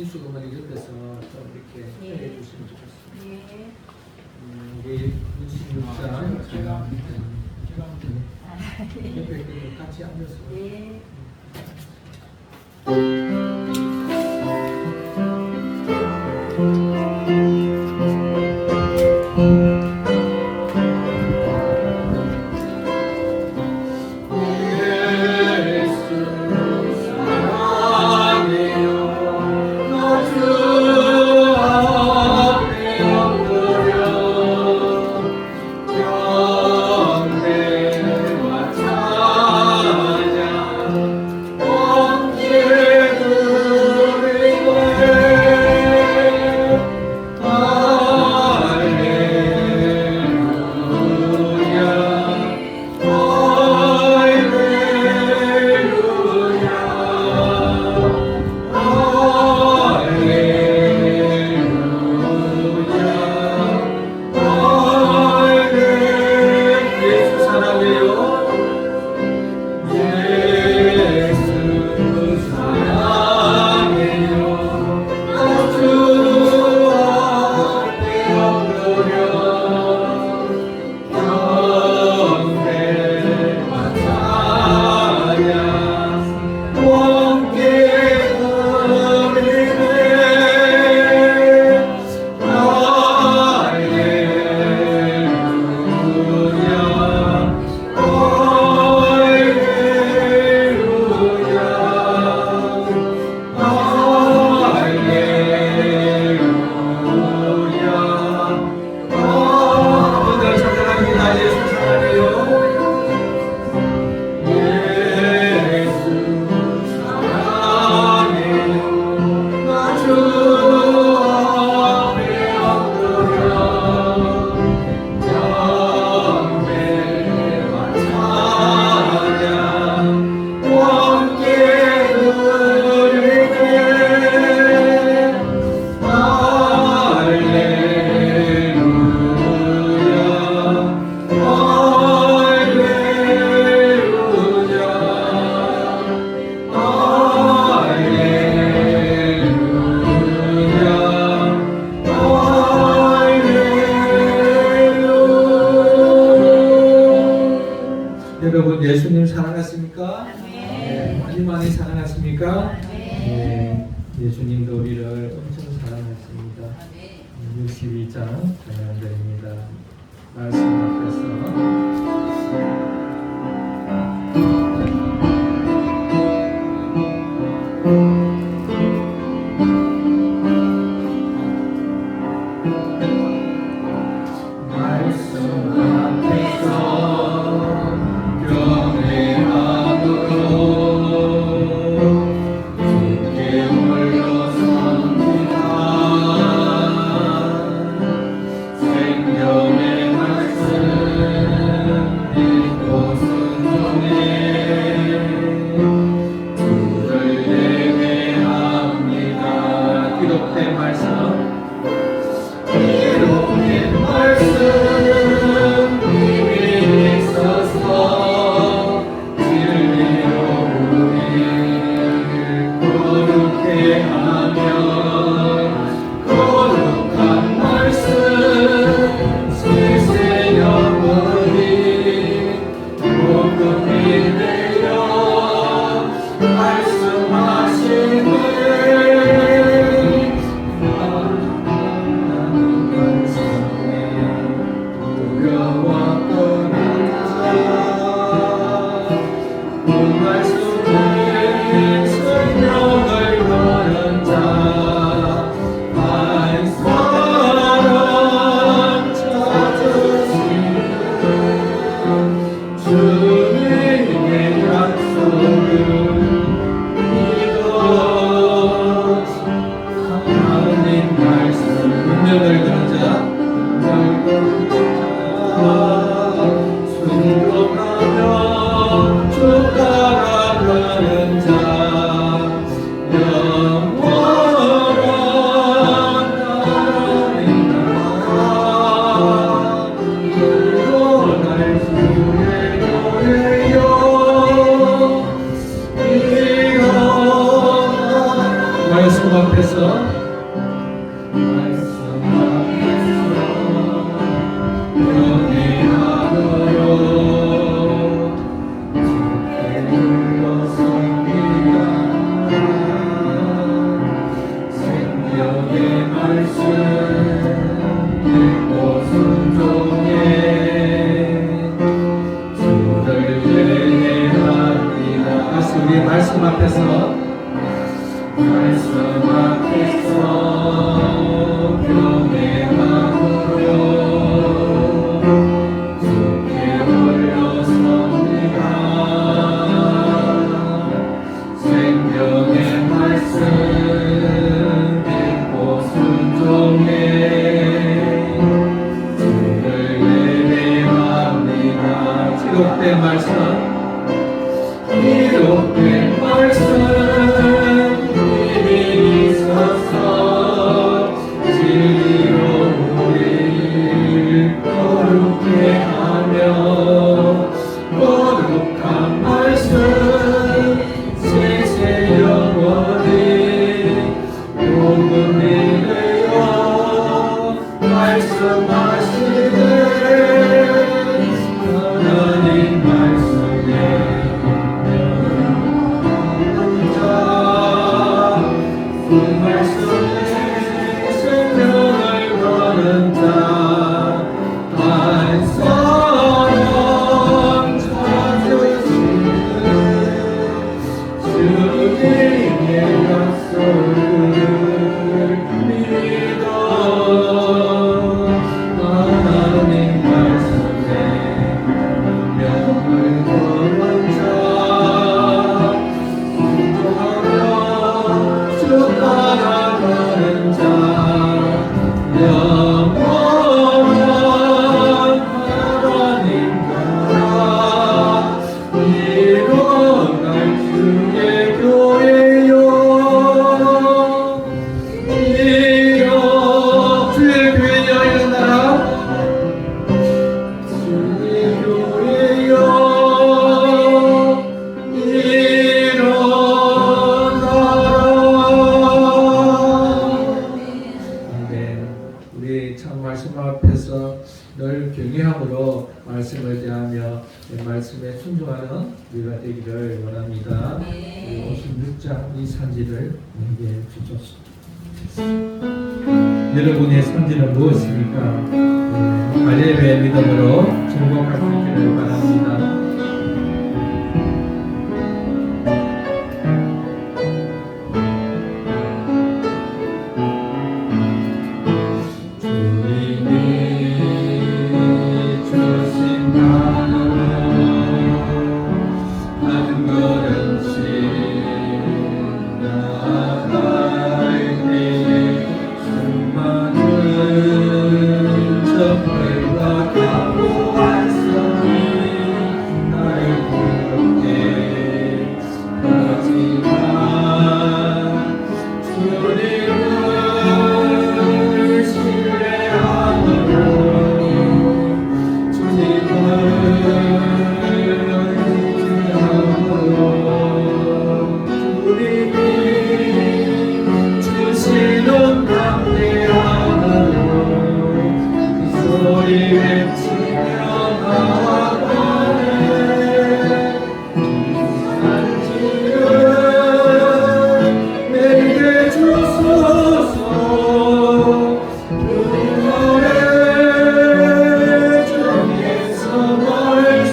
수금을 이런 데서 좀 이렇게 예. 해 주시면 좋겠습니다. 예. 우리 문신육장 제가 옆에 같이 앉아서 예. 여러분 예수님 사랑하십니까? 네. 많이 많이 사랑하십니까? 네. 예수님도 우리를 엄청 사랑하십니다. 네. 62장 전해드립니다. 말씀 앞에서 생명의 말씀 기록된 말씀 기록된 말씀 힘이 있어서 진리로 우리를 거룩해 하며 거룩한 말씀 세세 영원히 복음이 되어 말씀하시네 하나님 말씀에 그 말씀에 생명을 거는 자 한 사람 찾으시는 주님의 약속을 믿어 하나님 말씀에 명을 거는 자 주 따라가는 자 영원한 하나님 나라 일어날 주의 교회요 주의 교회여 일어나라 주의 교회여 우리 참 말씀 앞에서 늘 경외함으로 말씀을 대하며 말씀에 순종하는 우리가 되기를 원합니다. 56장 이 산지를 얘기해 주셨습니다. 여러분의 산지는 무엇입니까? 할례루야 믿음으로 증거할 수 있기를 바랍니다.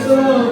서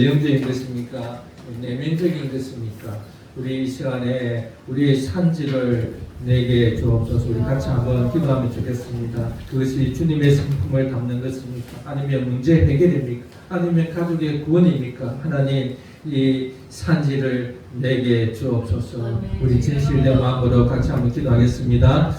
외형적인 것입니까? 내면적인 것입니까? 우리 이 시간에 우리의 산지를 내게 주옵소서. 우리 같이 한번 기도하면 좋겠습니다. 그것이 주님의 성품을 담는 것입니까? 아니면 문제 해결입니까? 아니면 가족의 구원입니까? 하나님, 이 산지를 내게 주옵소서. 우리 진실된 마음으로 같이 한번 기도하겠습니다.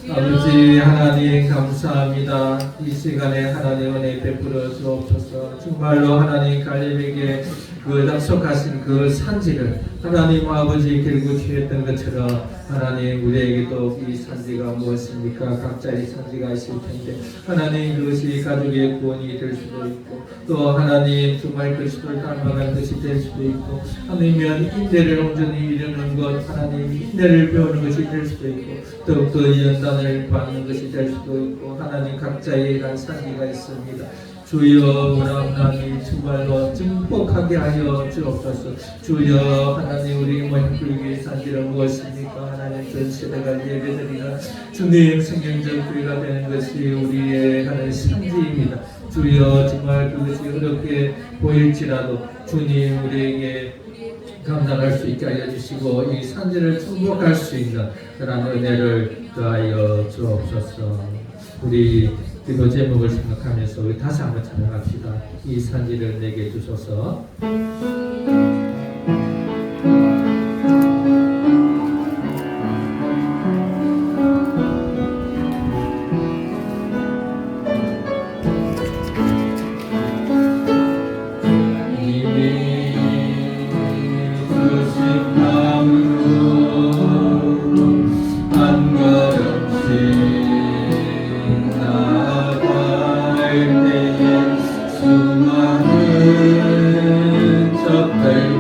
아버지 하나님 감사합니다. 이 시간에 하나님 은혜 베풀어 주옵소서. 정말로 하나님 갈렙에게 그 약속하신 그 산지를 하나님 아버지 결국 취했던 것처럼 하나님 우리에게도 이 산지가 무엇입니까? 각자의 산지가 있을 텐데 하나님 그것이 가족의 구원이 될 수도 있고 또 하나님 정말 그리스도를 닮아가는 것이 될 수도 있고 아니면 인내를 온전히 이루는 것 하나님 인내를 배우는 것이 될 수도 있고 더욱더 연단을 받는 것이 될 수도 있고 하나님 각자의 이러한 산지가 있습니다. 주여 하나님 정말로 증폭하게 하여 주옵소서. 주여 하나님 우리 모양 불교의 산지는 무엇입니까? 하나님 전 세대가 예배드리는 주님 성경적 교회가 되는 것이 우리의 하나님 산지입니다. 주여 정말 그것이 어렵게 보일지라도 주님 우리에게 감당할 수 있게 하여 주시고 이 산지를 충족할 수 있는 그런 은혜를 더하여 주옵소서. 우리 기도 제목을 생각하면서 우리 다시 한번 찬양합시다. 이 산지를 내게 주소서. 수많은 적들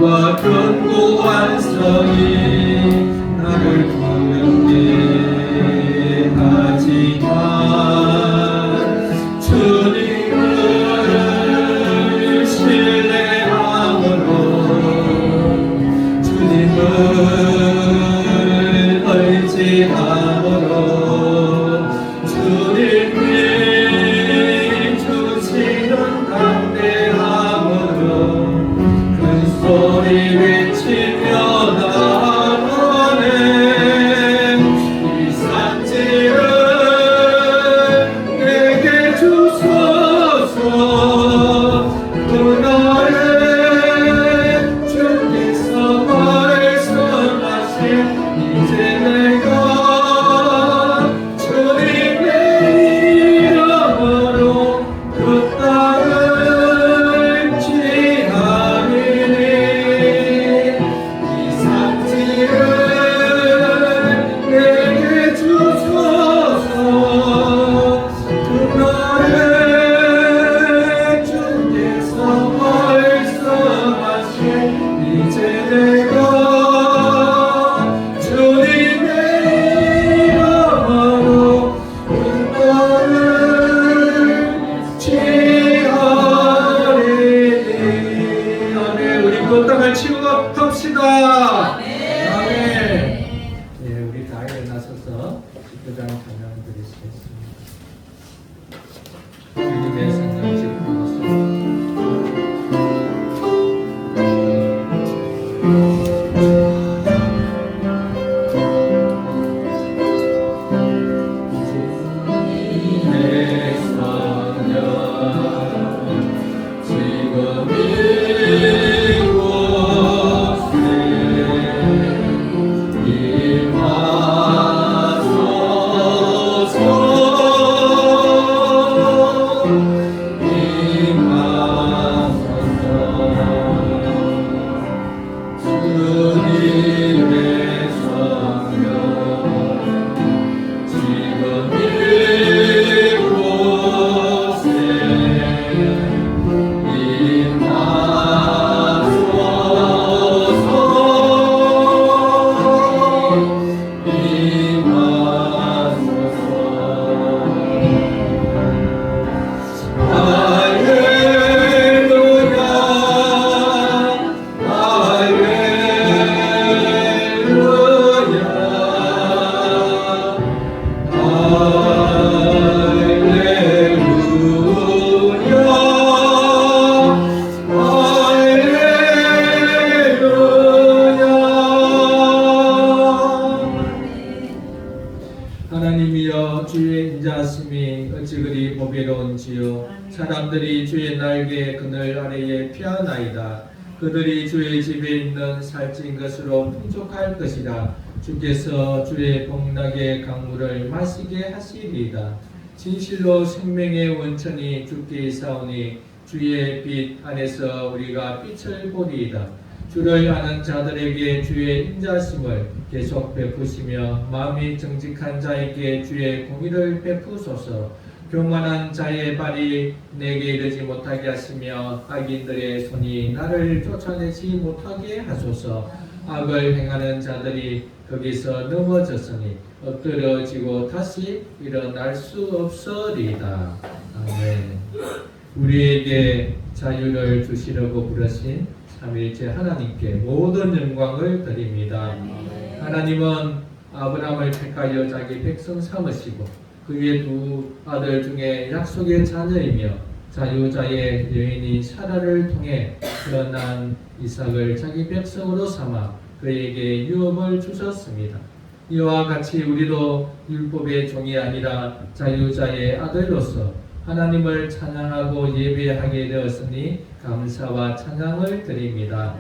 공의로운지요 사람들이 주의 날개 그늘 아래에 피하나이다. 그들이 주의 집에 있는 살찐 것으로 풍족할 것이라. 주께서 주의 복락의 강물을 마시게 하시리이다. 진실로 생명의 원천이 주께 있사오니 주의 빛 안에서 우리가 빛을 보리이다. 주를 아는 자들에게 주의 인자심을 계속 베푸시며 마음이 정직한 자에게 주의 공의를 베푸소서. 교만한 자의 발이 내게 이르지 못하게 하시며 악인들의 손이 나를 쫓아내지 못하게 하소서. 악을 행하는 자들이 거기서 넘어졌으니 엎드러지고 다시 일어날 수 없으리이다. 아멘. 우리에게 자유를 주시려고 부르신 삼위일체 하나님께 모든 영광을 드립니다. 하나님은 아브라함을 택하여 자기 백성 삼으시고 그의 두 아들 중에 약속의 자녀이며 자유자의 여인이 사라를 통해 태어난 이삭을 자기 백성으로 삼아 그에게 유업을 주셨습니다. 이와 같이 우리도 율법의 종이 아니라 자유자의 아들로서 하나님을 찬양하고 예배하게 되었으니 감사와 찬양을 드립니다.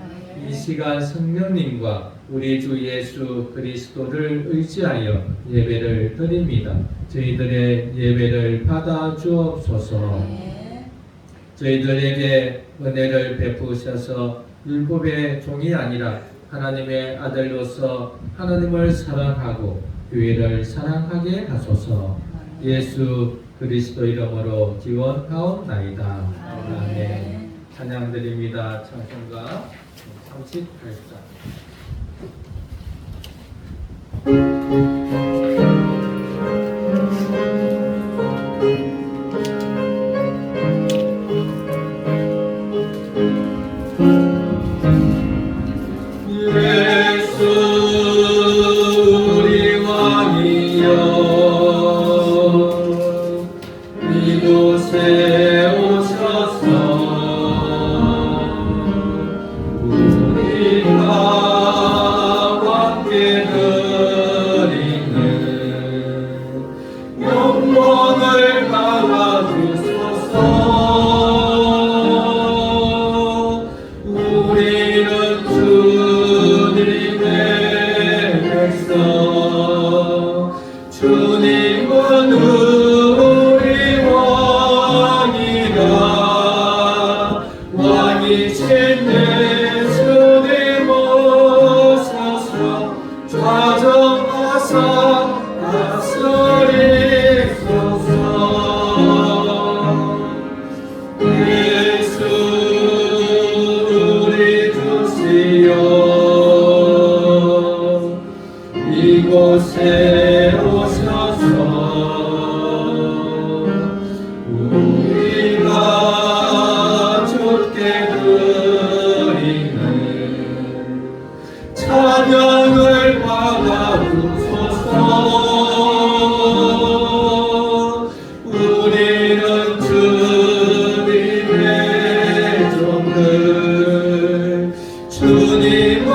이 시간 성령님과 우리 주 예수 그리스도를 의지하여 예배를 드립니다. 저희들의 예배를 받아 주옵소서. 저희들에게 은혜를 베푸셔서 율법의 종이 아니라 하나님의 아들로서 하나님을 사랑하고 교회를 사랑하게 하소서. 예수 그리스도 이름으로 기원하옵나이다. 아멘. 찬양드립니다. 찬송가 38장. 이곳에 오셔서 우리가 주께 드리는 찬양을 받아주소서. 우리는 주님의 종들, 주님은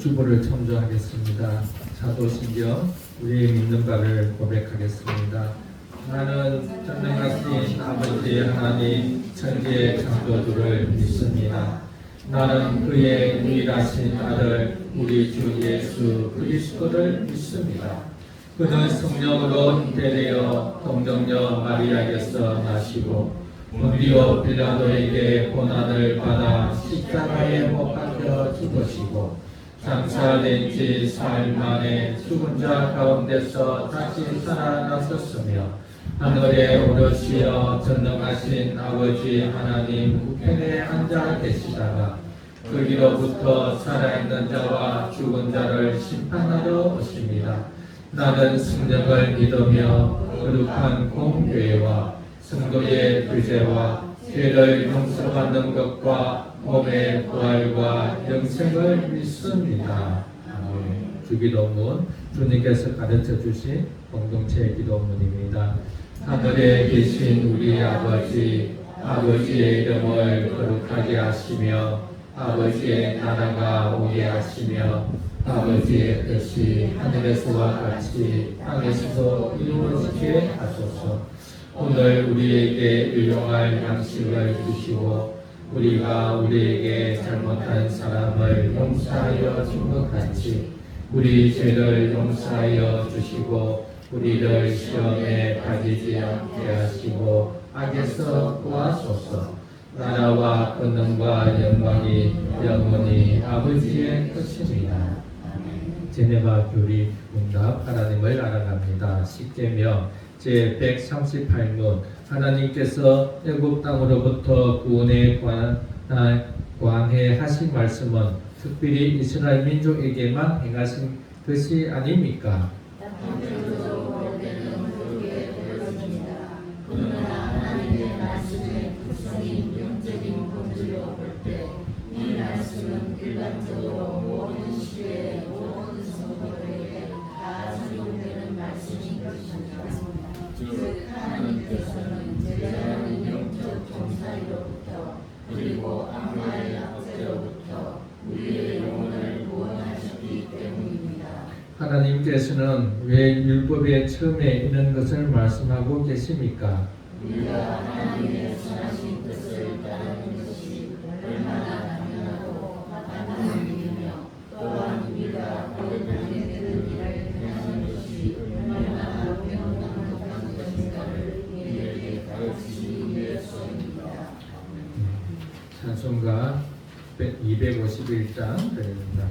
주보를 첨부하겠습니다. 사도신경 우리의 믿는 바를 고백하겠습니다. 나는 전능하신 아버지 하나님 천지의 창조주를 믿습니다. 나는 그의 유일하신 아들 우리 주 예수 그리스도를 믿습니다. 그는 성령으로 잉태되어 동정녀 마리아에게서 나시고 본디오 빌라도에게 고난을 받아 십자가에 못 박혀 죽으시고 장사된 지 사흘 만에 죽은 자 가운데서 다시 살아나셨으며 하늘에 오르시어 전능하신 아버지 하나님 우편에 앉아 계시다가 거기로부터 살아있는 자와 죽은 자를 심판하러 오십니다. 나는 성령을 믿으며 거룩한 공교회와 성도의 교제와 죄를 용서받는 것과 몸의 부활과 영생을 믿습니다. 아멘. 주기도문 주님께서 가르쳐 주신 공동체 기도문입니다. 하늘에 계신 우리 아버지, 아버지의 이름을 거룩하게 하시며 아버지의 나라가 오게 하시며 아버지의 뜻이 하늘에서와 같이 땅에서도 이루어지게 하소서. 오늘 우리에게 일용할 양식을 주시고 우리가 우리에게 잘못한 사람을 용서하여 준 것 같이 우리 죄를 용서하여 주시고 우리를 시험에 빠지지 않게 하시고 악에서 구하소서. 나라와 권능과 영광이 영원히 아버지의 것입니다. 제네바 교리 응답 하나님을 알아갑니다. 십계명 제138문 하나님께서 애굽 땅으로부터 구원에 관해 하신 말씀은 특별히 이스라엘 민족에게만 행하신 것이 아닙니까? 그리고 악마의 압제로부터 우리의 영혼을 구원하셨기 때문입니다. 하나님께서는 왜 율법의 처음에 이런 것을 말씀하고 계십니까? 우리가 하나님의 선하신 뜻을 따르는 것이 얼마나 당연하고 마땅한 일이며 또한 우리가 거듭나게 되는 일을 행하는 것이 얼마나 명랑한 것인가를 우리에게 가르치기 위해서입니다. 찬송가 251장 드립니다.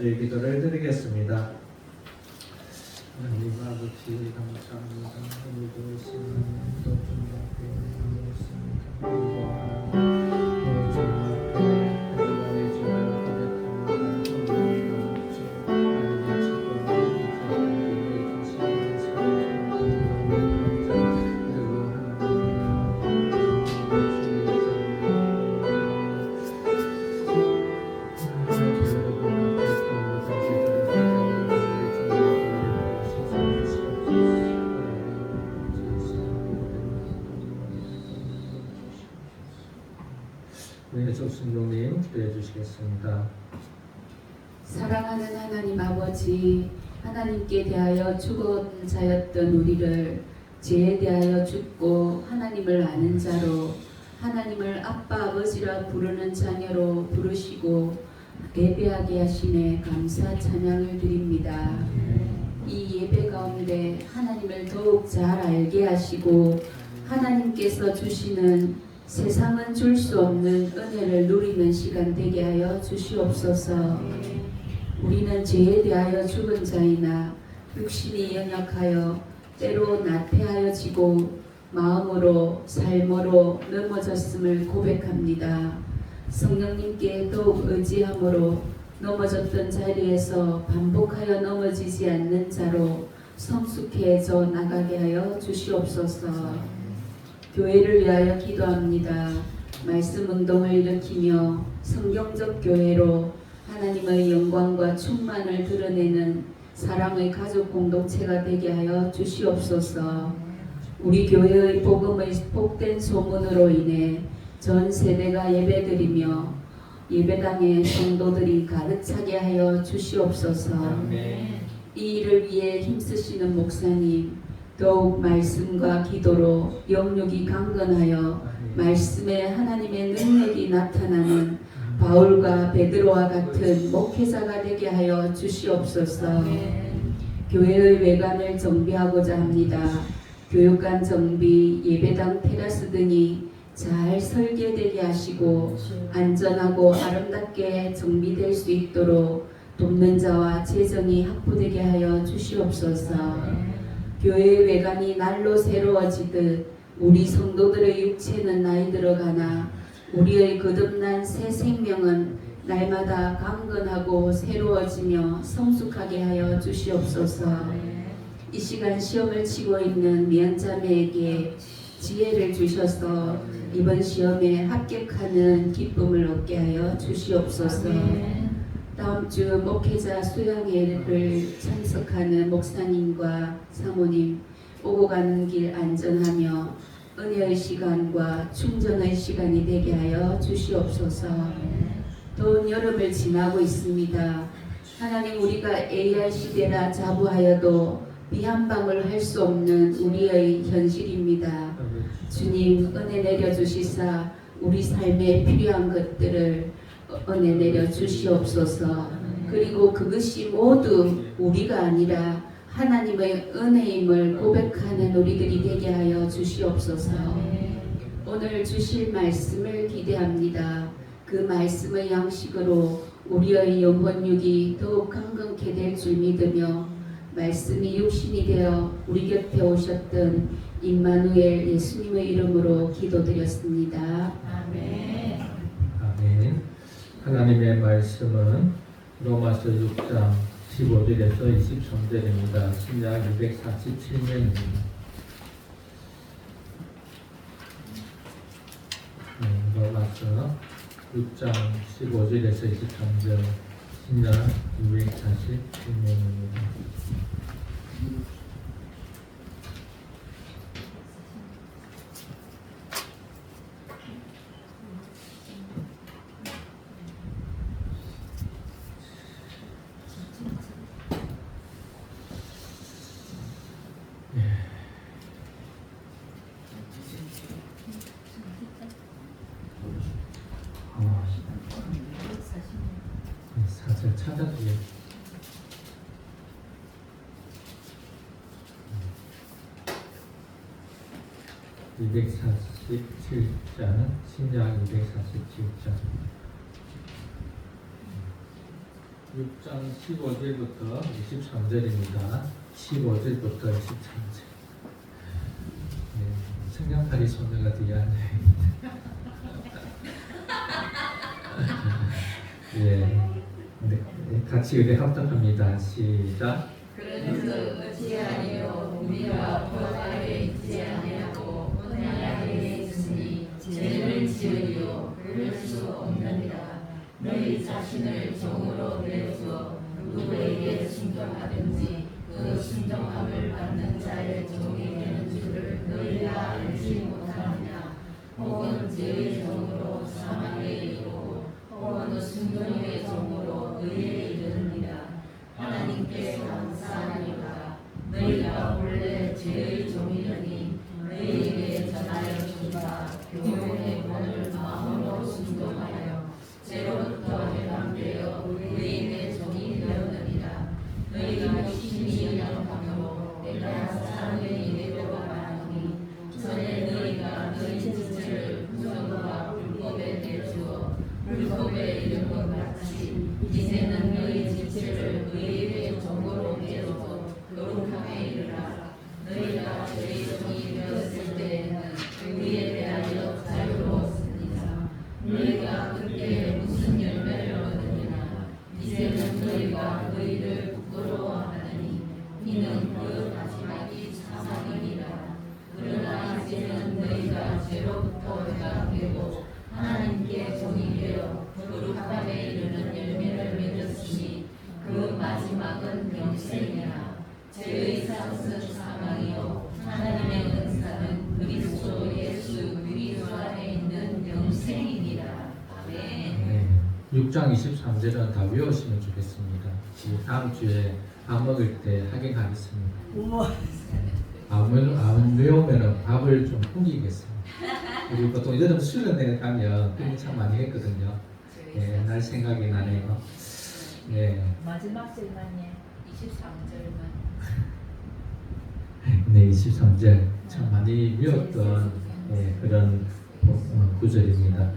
자주의 기도를 드리겠습니다. 하나님 아버지 감사합니다. 오늘도 신앙도 준비하고 있습니다. 성령님 기도해 주시겠습니다. 사랑하는 하나님 아버지, 하나님께 대하여 죽은 자였던 우리를 죄에 대하여 죽고 하나님을 아는 자로, 하나님을 아빠 아버지라 부르는 자녀로 부르시고 예배하게 하심에 감사 찬양을 드립니다. 이 예배 가운데 하나님을 더욱 잘 알게 하시고 하나님께서 주시는 세상은 줄 수 없는 은혜를 누리는 시간 되게 하여 주시옵소서. 우리는 죄에 대하여 죽은 자이나 육신이 연약하여 때로 나태하여지고 마음으로 삶으로 넘어졌음을 고백합니다. 성령님께 더욱 의지함으로 넘어졌던 자리에서 반복하여 넘어지지 않는 자로 성숙해져 나가게 하여 주시옵소서. 교회를 위하여 기도합니다. 말씀 운동을 일으키며 성경적 교회로 하나님의 영광과 충만을 드러내는 사랑의 가족 공동체가 되게 하여 주시옵소서. 우리 교회의 복음의 복된 소문으로 인해 전 세대가 예배드리며 예배당에 성도들이 가득 차게 하여 주시옵소서. 이 일을 위해 힘쓰시는 목사님, 더욱 말씀과 기도로 영육이 강건하여 말씀에 하나님의 능력이 나타나는 바울과 베드로와 같은 목회자가 되게 하여 주시옵소서. 교회의 외관을 정비하고자 합니다. 교육관 정비, 예배당 테라스 등이 잘 설계되게 하시고 안전하고 아름답게 정비될 수 있도록 돕는 자와 재정이 확보되게 하여 주시옵소서. 교회의 외관이 날로 새로워지듯 우리 성도들의 육체는 나이 들어가나 우리의 거듭난 새 생명은 날마다 강건하고 새로워지며 성숙하게 하여 주시옵소서. 이 시간 시험을 치고 있는 미연자매에게 지혜를 주셔서 이번 시험에 합격하는 기쁨을 얻게 하여 주시옵소서. 다음 주 목회자 수양회를 참석하는 목사님과 사모님 오고 가는 길 안전하며 은혜의 시간과 충전의 시간이 되게 하여 주시옵소서. 더운 여름을 지나고 있습니다. 하나님, 우리가 AI 시대라 자부하여도 비 한 방울 할 수 없는 우리의 현실입니다. 주님, 은혜 내려주시사 우리 삶에 필요한 것들을 은혜 내려 주시옵소서. 그리고 그것이 모두 우리가 아니라 하나님의 은혜임을 고백하는 우리들이 되게 하여 주시옵소서. 오늘 주실 말씀을 기대합니다. 그 말씀의 양식으로 우리의 영혼육이 더욱 강건케 될 줄 믿으며 말씀이 육신이 되어 우리 곁에 오셨던 임마누엘 예수님의 이름으로 기도드렸습니다. 아멘. 아멘. 하나님의 말씀은 로마서 6장 15절에서 23절입니다. 신약 247년입니다. 로마서 6장 15절에서 23절, 신약 247년입니다. 사절 찾아주세요. (247장) 신약 247장 6장 15절부터 23절입니다. 15절부터 23절. 성냥팔이 소녀가 뒤에 앉아있는데 같이 의대 합독합니다. 시작. 그래서 어찌하여 우리가 법 아래 있지 아니하고 은혜 아래에 있으니 죄를 지으려 그럴 수 없느니라. 너희 자신을 종으로 내어서 누구에게 순종하든지 그 순종함을 받는 자의 종이 되는 줄을 너희가 알지 못하느냐. 혹은 죄의 종으로 사망에 이르고 혹은 순종의 종으로 의에 이르느니라. 하나님께 감사하니까 너희가 본래 죄의 종이려니 너희에게 전하여 준다. 교훈의 본을 마음으로 순종하여 죄로부터 해방되어 의인의 종이 되었느니라. 너희가 심히 연약함으로 내가 사람의 이래로 말하노니 전에 너희가 너희 지체를 부정과 불법에 내주어 불법에 이른 것 같이 이제는 너희 지체를 의의 종으로 내주어 거룩함에 이르라. 너희가 죄의 종이 되었을 때에는 의에 대하여 자유로웠습니다. 너희가 그때 무슨 열매를 얻느냐. 이제는 너희가 너희를 부끄러워하느니 이는 그 마지막이 사망이니라. 그러나 이제는 너희가 죄로부터 해방되고 하나님께 종이 되어 거룩함에 이르는 열매를 맺었으니 그 마지막은 영생이라. 죄의 삭은 사망이요 하나님의 은사는 그리스도 예수 그리스도 안에 있는 영생이니라. 아멘. 6장 23절은 다 외우시면 좋겠습니다. 다음 주에 밥 먹을 때 확인하겠습니다. 안 외우면 밥을 좀 굶기겠습니다. 우리 보통 여름 수련회 가면 그런 참 많이 했거든요. 날 생각이 나네요. 마지막 절만요. 23절만. 네, 23절 참 많이 외웠던 그런 구절입니다.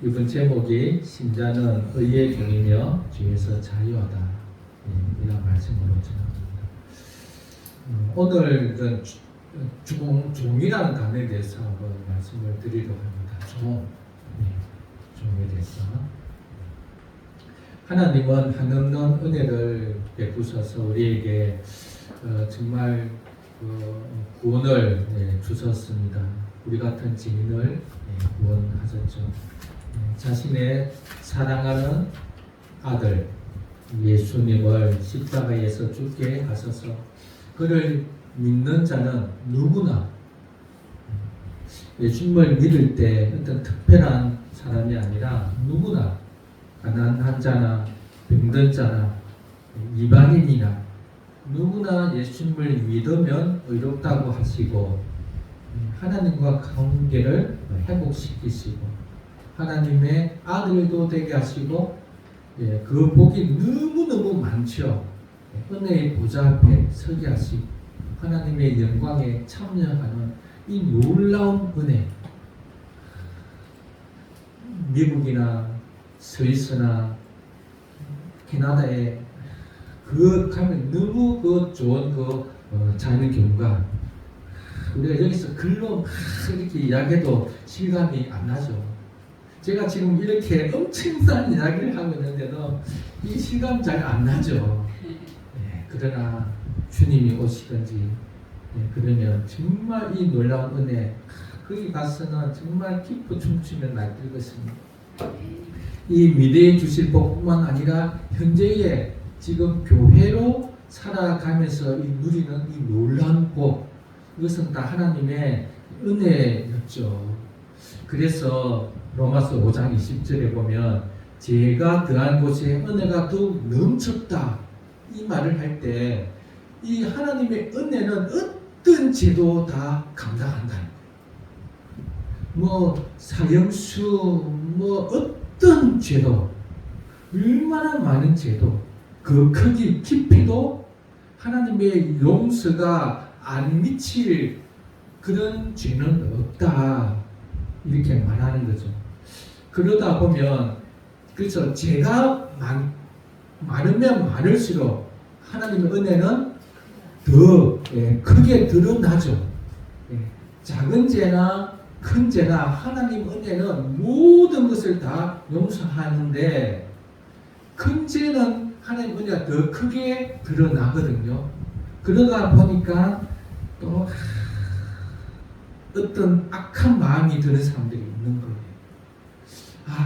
이번 제목이 신자는 의의 종이며 죄에서 자유하다 이런 말씀으로 전합니다. 오늘은 종이라는 단어에 대해서 한번 말씀을 드리려고 합니다. 종에 대해서. 하나님은 한없는 은혜를 베푸셔서 우리에게 정말 구원을 주셨습니다. 우리 같은 죄인을 구원하셨죠. 자신의 사랑하는 아들 예수님을 십자가에서 죽게 하셔서 그를 믿는 자는 누구나 예수님을 믿을 때 어떤 특별한 사람이 아니라 누구나 가난한 자나 병든 자나 이방인이나 누구나 예수님을 믿으면 의롭다고 하시고 하나님과 관계를 회복시키시고 하나님의 아들도 되게 하시고 그 복이 너무너무 많죠. 은혜의 보좌 앞에 서게 하시고 하나님의 영광에 참여하는 이 놀라운 은혜. 미국이나 스위스나 캐나다에 가면 너무 좋은 자연 경관. 우리가 여기서 글로 막 이렇게 이야기해도 실감이 안 나죠. 제가 지금 이렇게 엄청난 이야기를 하고 있는데도 이 실감 잘 안 나죠. 그러나 주님이 오시든지 그러면 정말 이 놀라운 은혜 거기 가서는 정말 기뻐 춤추며 날뛸 것입니다. 이 미래에 주실 복뿐만 아니라 현재의 지금 교회로 살아가면서 누리는 이 놀라운 복 이것은 다 하나님의 은혜였죠. 그래서 로마서 5장 20절에 보면 죄가 더한 곳에 은혜가 더욱 넘쳤다 이 말을 할 때 이 하나님의 은혜는 어떤 죄도 다 감당한다. 사형수 어떤 죄도 얼마나 많은 죄도 그 크기 깊이도 하나님의 용서가 안 미칠 그런 죄는 없다 이렇게 말하는 거죠. 그러다 보면 그래서 죄가 많으면 많을수록 하나님의 은혜는 더 크게 드러나죠. 작은 죄나 큰 죄나 하나님 은혜는 모든 것을 다 용서하는데 큰 죄는 하나님 은혜가 더 크게 드러나거든요. 그러다 보니까 또 어떤 악한 마음이 드는 사람들이 있는 거예요.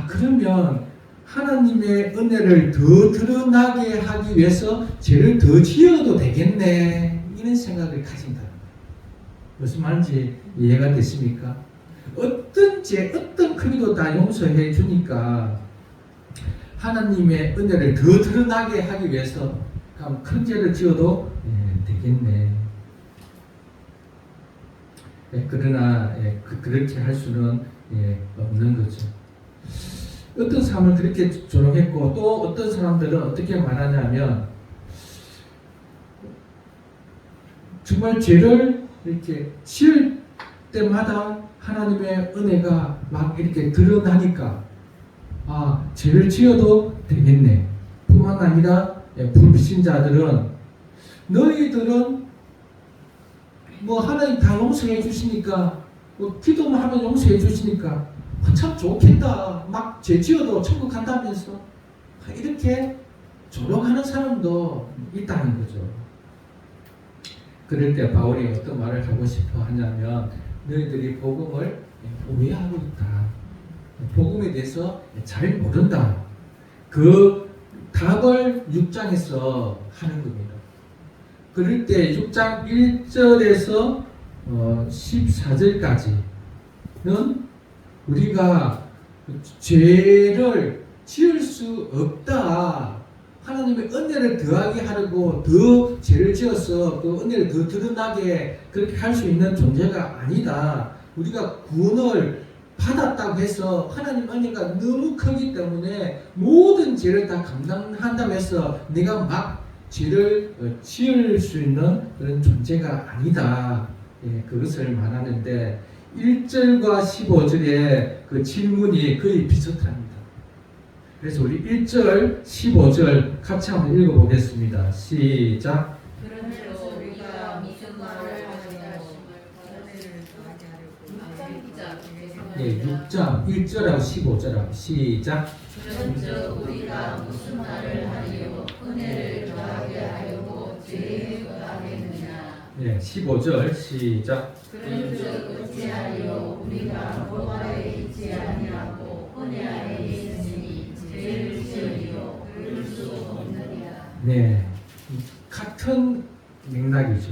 그러면 하나님의 은혜를 더 드러나게 하기 위해서 죄를 더 지어도 되겠네, 이런 생각을 가진다. 무슨 말인지 이해가 됐습니까? 어떤 죄, 어떤 크기도 다 용서해 주니까 하나님의 은혜를 더 드러나게 하기 위해서 그럼 큰 죄를 지어도 되겠네. 그러나 그렇게 할 수는 없는 거죠. 어떤 사람은 그렇게 조롱했고 또 어떤 사람들은 어떻게 말하냐면 정말 죄를 이렇게 지을 때마다 하나님의 은혜가 막 이렇게 드러나니까 죄를 지어도 되겠네. 뿐만 아니라 불신자들은 너희들은 뭐 하나님 다 용서해 주시니까 뭐 기도만 하면 용서해 주시니까 참 좋겠다. 막 죄 지어도 천국 간다면서 이렇게 조롱하는 사람도 있다는 거죠. 그럴 때 바울이 어떤 말을 하고 싶어 하냐면 너희들이 복음을 오해하고 있다. 복음에 대해서 잘 모른다. 그 답을 6장에서 하는 겁니다. 그럴 때 6장 1절에서 14절까지는 우리가 죄를 지을 수 없다. 하나님의 은혜를 더하게 하려고 더 죄를 지어서 그 은혜를 더 드러나게 그렇게 할 수 있는 존재가 아니다. 우리가 구원을 받았다고 해서 하나님 은혜가 너무 크기 때문에 모든 죄를 다 감당한다고 해서 내가 막 죄를 지을 수 있는 그런 존재가 아니다. 그것을 말하는데 1절과 15절의 그 질문이 거의 비슷합니다. 그래서 우리 1절, 15절 같이 한번 읽어보겠습니다. 시작. 그런대로 우리가 무슨 말을 하느냐 6장 1절하고 15절하고 시작. 그런즉 우리가 무슨 말을 하리요 은혜를 더하게 하려고 죄에 더하겠느냐 15절 시작. 그런즉 어찌하리요 우리가 법 아래 있지 아니하고 은혜 아래 있으니 죄를 지으리요 그럴 수 없느니라. 같은 맥락이죠.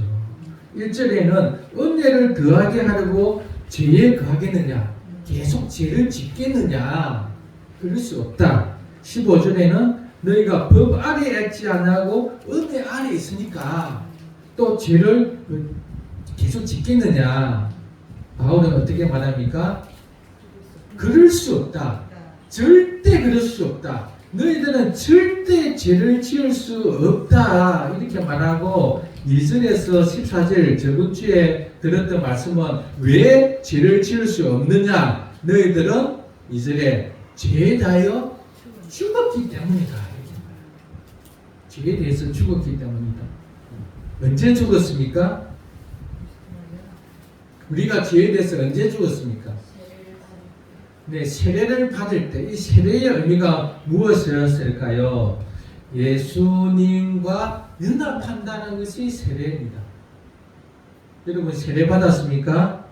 1절에는 은혜를 더하게 하려고 죄에 거하겠느냐, 계속 죄를 짓겠느냐, 그럴 수 없다. 15절에는 너희가 법 아래 있지 않고 은혜 아래 있으니까 또 죄를 계속 짓겠느냐. 바울은 어떻게 말합니까? 그럴 수 없다. 절대 그럴 수 없다. 너희들은 절대 죄를 지을 수 없다. 이렇게 말하고 2절에서 14절 저번 주에 들었던 말씀은 왜 죄를 지을 수 없느냐? 너희들은 2절에 죄에 대하여 죽었기 때문이다. 죄에 대해서 죽었기 때문이다. 언제 죽었습니까? 우리가 죄에 대해서 언제 죽었습니까? 세례를 받을 때 이 세례의 의미가 무엇이었을까요? 예수님과 연합한다는 것이 세례입니다. 여러분 세례 받았습니까?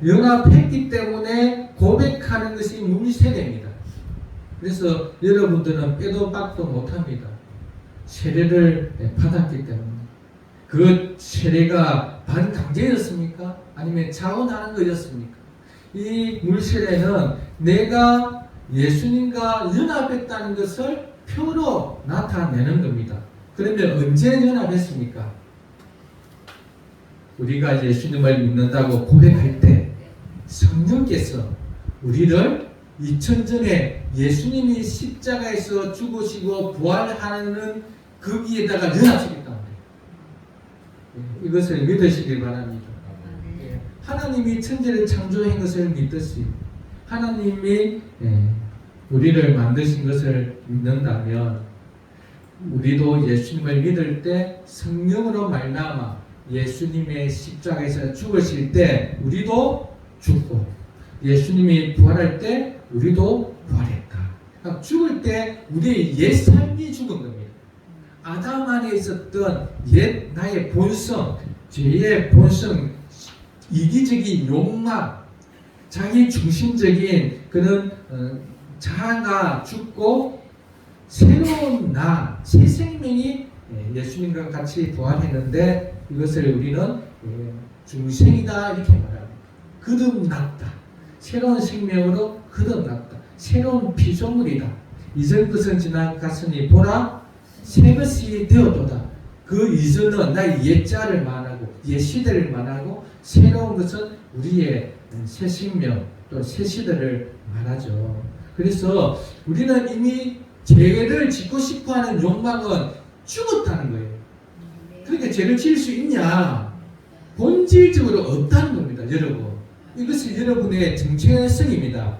연합했기 때문에 고백하는 것이 물세례입니다. 그래서 여러분들은 빼도 박도 못합니다. 세례를 받았기 때문에. 그 세례가 반강제였습니까? 아니면 자원하는 것이었습니까? 이 물세례는 내가 예수님과 연합했다는 것을 표로 나타내는 겁니다. 그러면 언제 연합했습니까? 우리가 예수님을 믿는다고 고백할 때 성령께서 우리를 2000전에 예수님이 십자가에서 죽으시고 부활하는 거기에다가 연합시켰다. 이것을 믿으시길 바랍니다. 하나님이 천지를 창조한 것을 믿듯이 하나님이 우리를 만드신 것을 믿는다면 우리도 예수님을 믿을 때 성령으로 말미암아 예수님의 십자가에서 죽으실 때 우리도 죽고 예수님이 부활할 때 우리도 부활했다. 그러니까 죽을 때 우리의 옛 삶이 죽은 겁니다. 아담 안에 있었던 옛 나의 본성, 죄의 본성, 이기적인 욕망, 자기 중심적인 그런 자아가 죽고 새로운 나, 새 생명이 예수님과 같이 부활했는데 이것을 우리는 중생이다 이렇게 말합니다. 거듭났다. 새로운 생명으로 거듭났다. 새로운 피조물이다. 이전 것은 지나갔으니 보라 새 것이 되었도다. 그 이전은 나의 옛자를 말하고 옛 시대를 말하고 새로운 것은 우리의 새 생명 또 새 시대를 말하죠. 그래서 우리는 이미 죄를 짓고 싶어하는 욕망은 죽었다는 거예요. 그러니까 죄를 지을 수 있냐? 본질적으로 없다는 겁니다, 여러분. 이것이 여러분의 정체성입니다.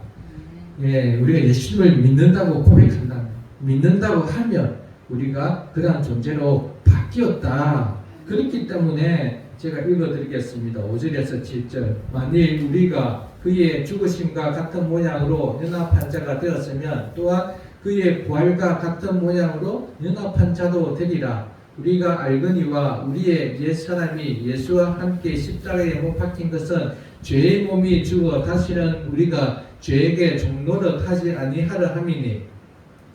예, 우리가 예수님을 믿는다고 고백한다. 믿는다고 하면 우리가 그러한 존재로 바뀌었다. 그렇기 때문에 제가 읽어드리겠습니다. 5절에서 7절. 만일 우리가 그의 죽으심과 같은 모양으로 연합한 자가 되었으면 또한 그의 부활과 같은 모양으로 연합한 자도 되리라. 우리가 알거니와 우리의 옛 사람이 예수와 함께 십자가에 못 박힌 것은 죄의 몸이 죽어 다시는 우리가 죄에게 종노릇하지 아니하려 함이니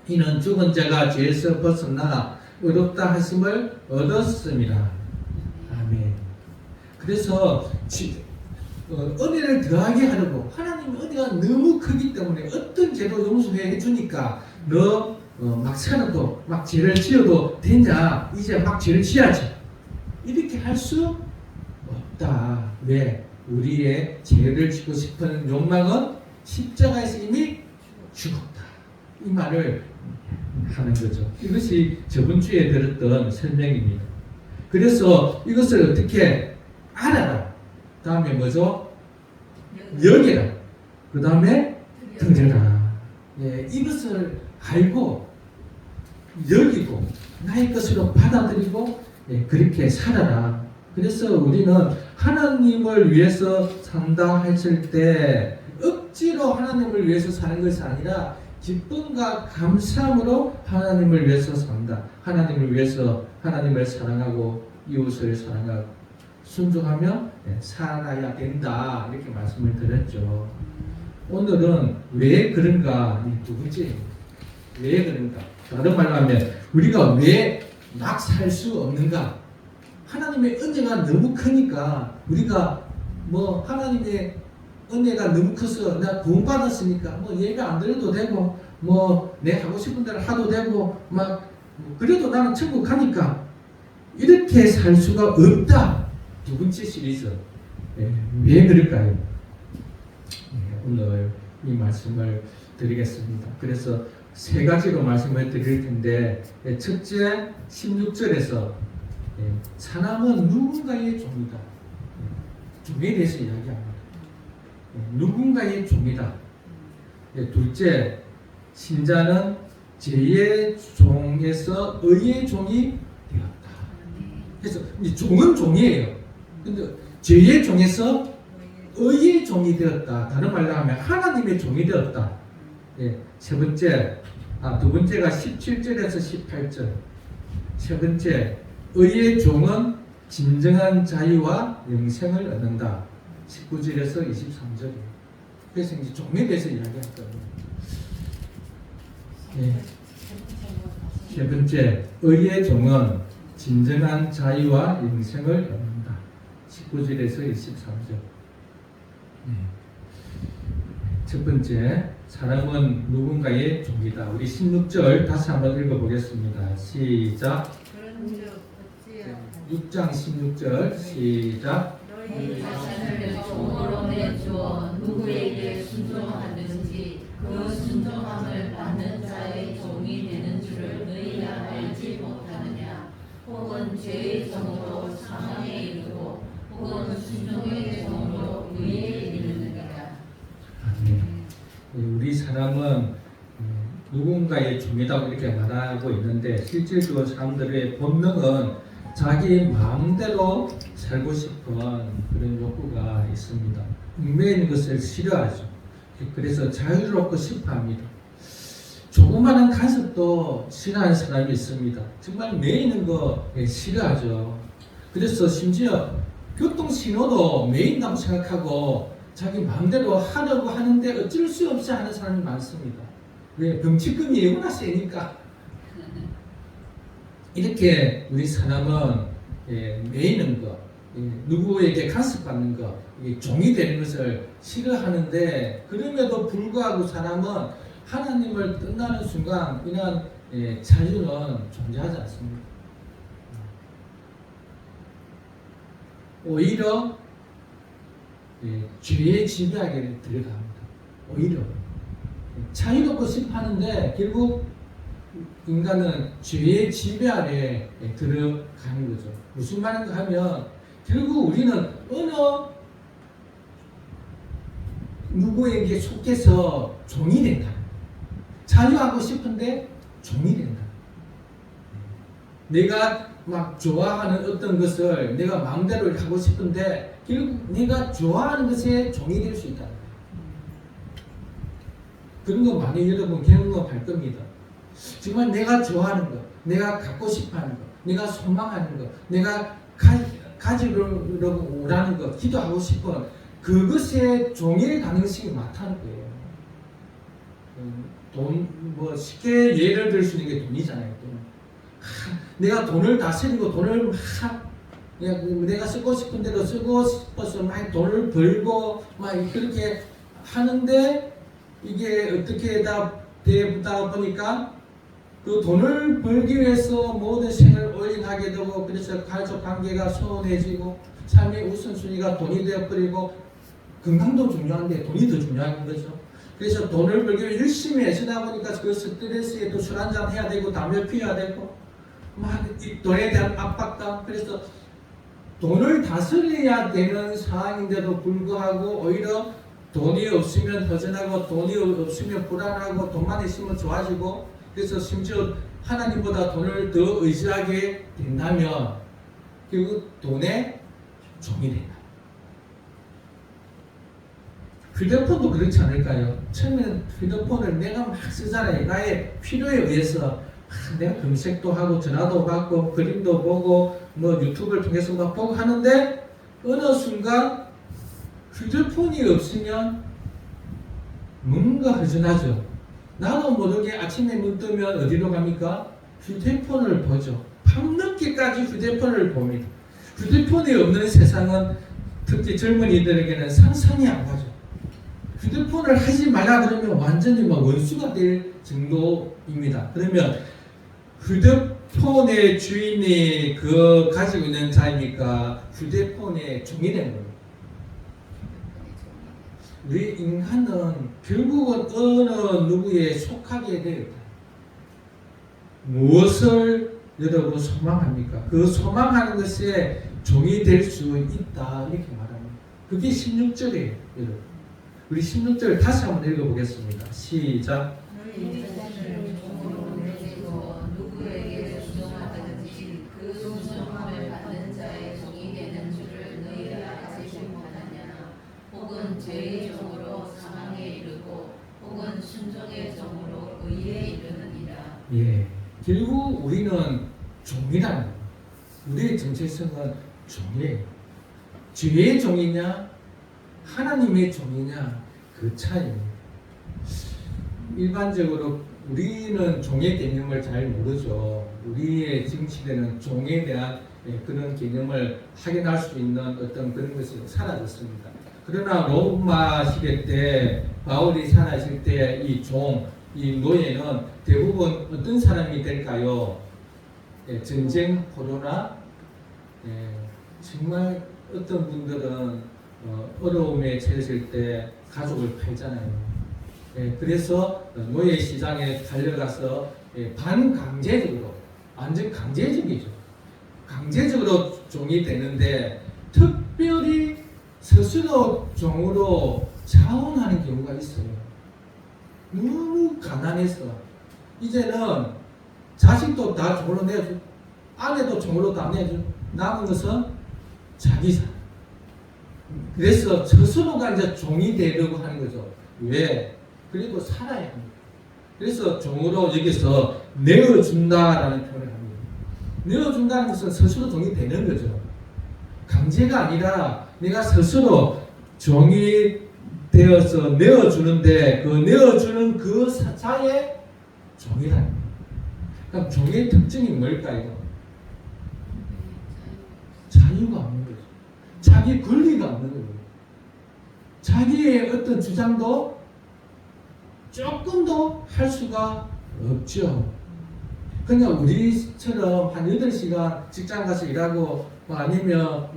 이는 죽은 자가 죄에서 벗어나 의롭다 하심을 얻었습니다. 아멘. 그래서 은혜를 더하게 하려고 하나님의 은혜가 너무 크기 때문에 어떤 죄도 용서해 주니까 너 막 살아도 막 죄를 지어도 되냐 이제 막 죄를 지어야지 이렇게 할 수 없다. 왜? 우리의 죄를 짓고 싶은 욕망은 십자가에서 이미 죽었다. 이 말을 하는 거죠. 이것이 저번 주에 들었던 설명입니다. 그래서 이것을 어떻게 알아라. 다음에 뭐죠? 여기라. 그 다음에 들으라. 예, 이것을 알고 여기고 나의 것으로 받아들이고 예, 그렇게 살아라. 그래서 우리는 하나님을 위해서 산다 했을 때 억지로 하나님을 위해서 사는 것이 아니라 기쁨과 감사함으로 하나님을 위해서 산다. 하나님을 위해서 하나님을 사랑하고 이웃을 사랑하고 순종하며 살아야 된다. 이렇게 말씀을 드렸죠. 오늘은 왜 그런가? 두 번째입니다. 왜 그런가? 다른 말로 하면 우리가 왜 막 살 수 없는가? 하나님의 은혜가 너무 크니까 우리가 뭐 하나님의 은혜가 너무 커서 나 구원받았으니까 뭐 예배 안 드려도 되고 뭐 내 하고 싶은 대로 하도 되고 막 그래도 나는 천국 가니까 이렇게 살 수가 없다. 두 번째 시리즈. 왜 그럴까요? 오늘 이 말씀을 드리겠습니다. 그래서 세 가지로 말씀을 드릴 텐데 첫째 16절에서 사람은 누군가의 종이다. 종에 대해서 이야기합니다. 누군가의 종이다. 둘째 신자는 죄의 종에서 의의 종이 되었다. 그래서 종은 종이에요. 근데 죄의 종에서 의의 종이 되었다. 다른 말로 하면 하나님의 종이 되었다. 세 번째, 두 번째가 17절에서 18절. 세 번째, 의의 종은 진정한 자유와 영생을 얻는다. 19절에서 23절이에요. 그래서 이제 종에 대해서 이야기했거든요. 세 번째, 의의 종은 진정한 자유와 영생을 얻는다. 19절에서 23절. 첫 번째, 사람은 누군가의 종이다. 우리 16절 다시 한번 읽어보겠습니다. 시작. 6장 16절 시작. 너희 자신을 종으로 내주어 누구에게 순종하든지 그 순종함을 받는 자의 종이 되는 줄을 너희가 알지 못하느냐. 혹은 죄의 종으로 사망에 이르고 혹은 순종의 종으로 의에 이르느니라. 우리 사람은 누군가의 종이라고 이렇게 말하고 있는데 실질적으로 사람들의 본능은 자기 마음대로 살고 싶은 그런 욕구가 있습니다. 얽매이는 것을 싫어하죠. 그래서 자유롭고 싶어합니다. 조그마한 간섭도 싫어하는 사람이 있습니다. 정말 매이는 거 싫어하죠. 그래서 심지어 교통신호도 매인다고 생각하고 자기 마음대로 하려고 하는데 어쩔 수 없이 하는 사람이 많습니다. 왜? 범칙금이 워낙 세니까. 이렇게 우리 사람은 매이는 것, 누구에게 간섭받는 것, 종이 되는 것을 싫어하는데 그럼에도 불구하고 사람은 하나님을 떠나는 순간 이런 자유는 존재하지 않습니다. 오히려 죄의 지배하게 들어갑니다. 오히려 자유롭고 싶어하는데 결국 인간은 죄의 지배 아래 들어가는 거죠. 무슨 말인가 하면 결국 우리는 어느 누구에게 속해서 종이 된다. 자유하고 싶은데 종이 된다. 내가 막 좋아하는 어떤 것을 내가 마음대로 하고 싶은데 결국 내가 좋아하는 것에 종이 될 수 있다. 그런 거 많이 여러분 경험할 겁니다. 정말 내가 좋아하는 것, 내가 갖고 싶어하는 것, 내가 소망하는 것, 내가 가지려고 오라는 것, 기도하고 싶은 그것에 종일 가능성이 많다는 거예요. 뭐 쉽게 예를 들 수 있는 게 돈이잖아요. 돈. 내가 돈을 다스리고 돈을 막 내가 쓰고 싶은 대로 쓰고 싶어서 막 돈을 벌고 막 그렇게 하는데 이게 어떻게 되다 보니까 그 돈을 벌기 위해서 모든 생을 올인하게 되고 그래서 가족 관계가 소원해지고 삶의 우선순위가 돈이 되어버리고 건강도 중요한데 돈이 더 중요한 거죠. 그래서 돈을 벌기 위해 열심히 애쓰다 보니까 그 스트레스에 또 술 한잔 해야 되고 담배 피워야 되고 막 이 돈에 대한 압박감. 그래서 돈을 다스려야 되는 상황인데도 불구하고 오히려 돈이 없으면 허전하고 돈이 없으면 불안하고 돈만 있으면 좋아지고 그래서 심지어 하나님보다 돈을 더 의지하게 된다면 결국 돈의 종이 된다. 휴대폰도 그렇지 않을까요? 처음에는 휴대폰을 내가 막 쓰잖아요. 나의 필요에 의해서 내가 검색도 하고 전화도 받고 그림도 보고 뭐 유튜브를 통해서 막 보고 하는데 어느 순간 휴대폰이 없으면 뭔가 허전하죠. 나도 모르게 아침에 눈 뜨면 어디로 갑니까? 휴대폰을 보죠. 밤늦게까지 휴대폰을 봅니다. 휴대폰이 없는 세상은 특히 젊은이들에게는 상상이 안 가죠. 휴대폰을 하지 말라 그러면 완전히 막 원수가 될 정도입니다. 그러면 휴대폰의 주인이 그 가지고 있는 자입니까? 휴대폰의 종이 되는 겁니다. 우리 인간은 결국은 어느 누구에 속하게 되었다. 무엇을 여러분 소망합니까? 그 소망하는 것에 종이 될 수 있다 이렇게 말합니다. 그게 16절이에요. 여러분. 우리 16절 다시 한번 읽어보겠습니다. 시작. 누구에게 순종하든지 그 순종함을 받는 자의 종이 되는 줄을 너희가 알지 못하느냐. 혹은 죄의 종으로 사망에 이르고 혹은 순종의 종으로 의에 이르느니라. 예, 결국 우리는 종이라는 거예요. 우리의 정체성은 종이에요. 죄의 종이냐 하나님의 종이냐 그 차이입니다. 일반적으로 우리는 종의 개념을 잘 모르죠. 우리의 정치대는 종에 대한 그런 개념을 확인할 수 있는 어떤 그런 것이 사라졌습니다. 그러나 로마 시대 때 바울이 살아있을 때 이 종, 이 노예는 대부분 어떤 사람이 될까요? 전쟁, 코로나, 정말 어떤 분들은 어려움에 처했을 때 가족을 팔잖아요. 그래서 노예 시장에 달려가서 반강제적으로, 완전 강제적이죠. 강제적으로 종이 되는데 특별히 스스로 종으로 자원하는 경우가 있어요. 너무 가난해서 이제는 자식도 다 종으로 내줘, 아내도 종으로 다 내줘. 남은 것은 자기 삶. 그래서 스스로가 이제 종이 되려고 하는 거죠. 왜? 그리고 살아야 합니다. 그래서 종으로 여기서 내어준다라는 표현을 합니다. 내어준다는 것은 스스로 종이 되는 거죠. 강제가 아니라 내가 스스로 종이 되어서 내어주는데 그 내어주는 그 사자의 종이라는 거예요. 그럼 종의 특징이 뭘까요? 자유가 없는 거죠. 자기 권리가 없는 거예요. 자기의 어떤 주장도 조금도 할 수가 없죠. 그냥 우리처럼 한 8시간 직장 가서 일하고 뭐 아니면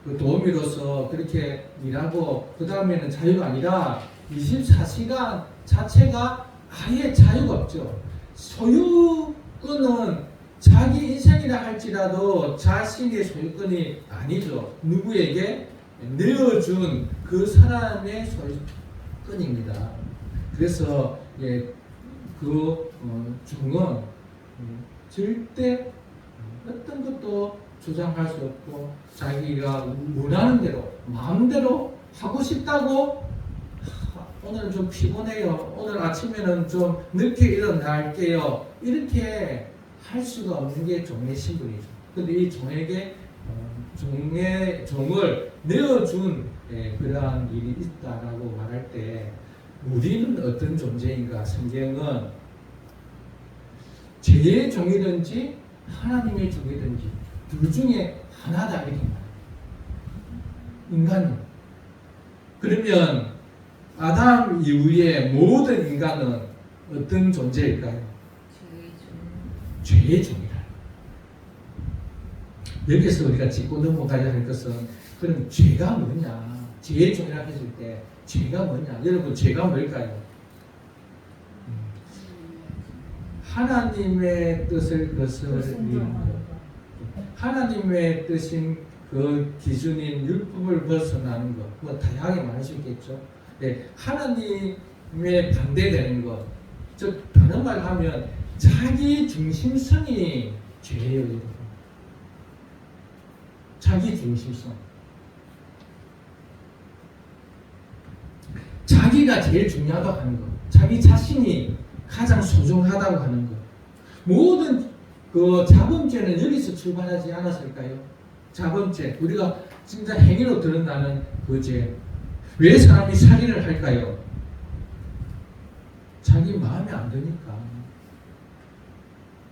그 도우미로서 그렇게 일하고 그 다음에는 자유가 아니라 24시간 자체가 아예 자유가 없죠. 소유권은 자기 인생이라 할지라도 자신의 소유권이 아니죠. 누구에게 내어준 그 사람의 소유권입니다. 그래서 종은 절대 어떤 것도 주장할 수 없고 자기가 원하는 대로 마음대로 하고 싶다고 오늘 좀 피곤해요. 오늘 아침에는 좀 늦게 일어날게요. 이렇게 할 수가 없는 게 종의 신분이죠. 근데 이 종에게 종을 내어준 그러한 일이 있다라고 말할 때 우리는 어떤 존재인가? 성경은 죄의 종이든지 하나님의 종이든지 둘 중에 하나다 이렇게 말해요. 인간은. 그러면 아담 이후에 모든 인간은 어떤 존재일까요? 죄의 종이라. 여기서 우리가 짚고 넘어가야 할 것은 그럼 죄가 뭐냐? 죄의 종이라 했을 때 죄가 뭐냐? 여러분 죄가 뭘까요? 하나님의 뜻을 거스르는 것. 하나님의 뜻인 그 기준인 율법을 벗어나는 것. 뭐 다양하게 말할 수 있겠죠. 네, 하나님의 반대되는 것. 즉 다른 말 하면 자기 중심성이 죄예요, 여러분. 자기 중심성. 자기가 제일 중요하다고 하는 것. 자기 자신이 가장 소중하다고 하는 것. 모든 그 자범죄는 여기서 출발하지 않았을까요? 자범죄. 우리가 진짜 행위로 드러나는 그 죄. 왜 사람이 살인을 할까요? 자기 마음에 안 드니까.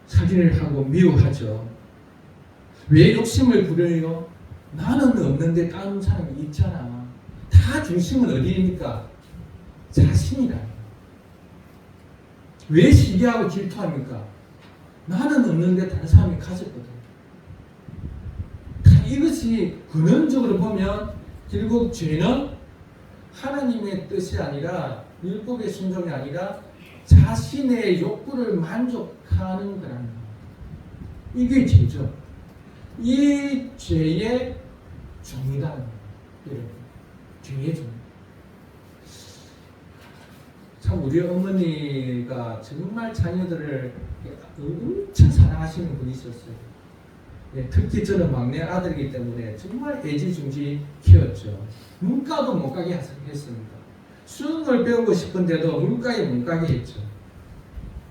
살인을 하고 미워하죠. 왜 욕심을 부려요? 나는 없는데 다른 사람이 있잖아. 다 중심은 어디입니까? 자신이다. 왜 시기하고 질투합니까? 나는 없는데 다른 사람이 가졌거든. 이것이 근원적으로 보면 결국 죄는 하나님의 뜻이 아니라 율법의 순종이 아니라 자신의 욕구를 만족하는 거라는 거예요. 이게 죄죠. 이 죄의 종이라는 거예요. 죄의 종. 참 우리 어머니가 정말 자녀들을 엄청 사랑하시는 분이 있었어요. 특히 저는 막내 아들이기 때문에 정말 애지중지 키웠죠. 문과도 못 가게 했습니다. 수능을 배우고 싶은데도 문과에 못 가게 했죠.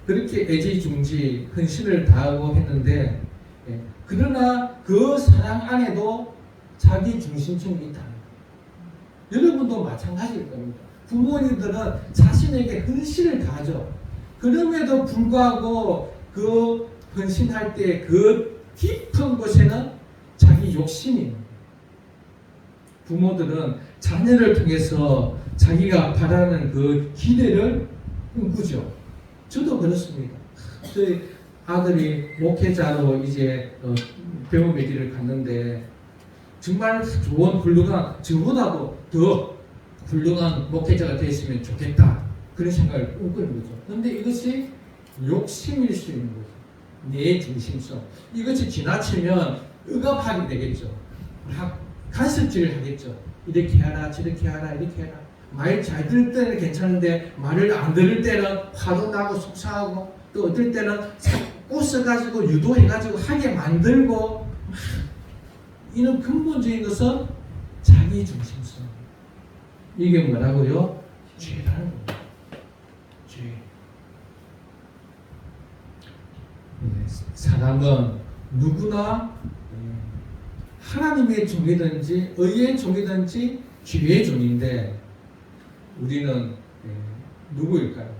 그렇게 애지중지 헌신을 다하고 했는데 그러나 그 사랑 안에도 자기 중심성이 있다. 여러분도 마찬가지일 겁니다. 부모님들은 자신에게 헌신을 다하죠. 그럼에도 불구하고 그 헌신할 때 그 깊은 곳에는 자기 욕심이 있는 거예요. 부모들은 자녀를 통해서 자기가 바라는 그 기대를 꿈꾸죠. 저도 그렇습니다. 저희 아들이 목회자로 이제 배움의 길을 갔는데 정말 좋은 훌륭한 저보다도 더 훌륭한 목회자가 되었으면 좋겠다. 그런 생각을 꿈꾸는 거죠. 그런데 이것이 욕심일 수 있는 거죠. 내 중심성. 이것이 지나치면 억압하게 되겠죠. 막 간섭질을 하겠죠. 이렇게 하라, 저렇게 하라, 이렇게 해라. 말 잘 들을 때는 괜찮은데 말을 안 들을 때는 화도 나고 속상하고 또 어떨 때는 꼬셔가지고 유도해가지고 하게 만들고 이런 근본적인 것은 자기 중심성. 이게 뭐라고요? 죄라는 겁니다. 죄. 사람은 누구나 하나님의 종이든지 의의 종이든지 죄의 종인데 우리는 누구일까요?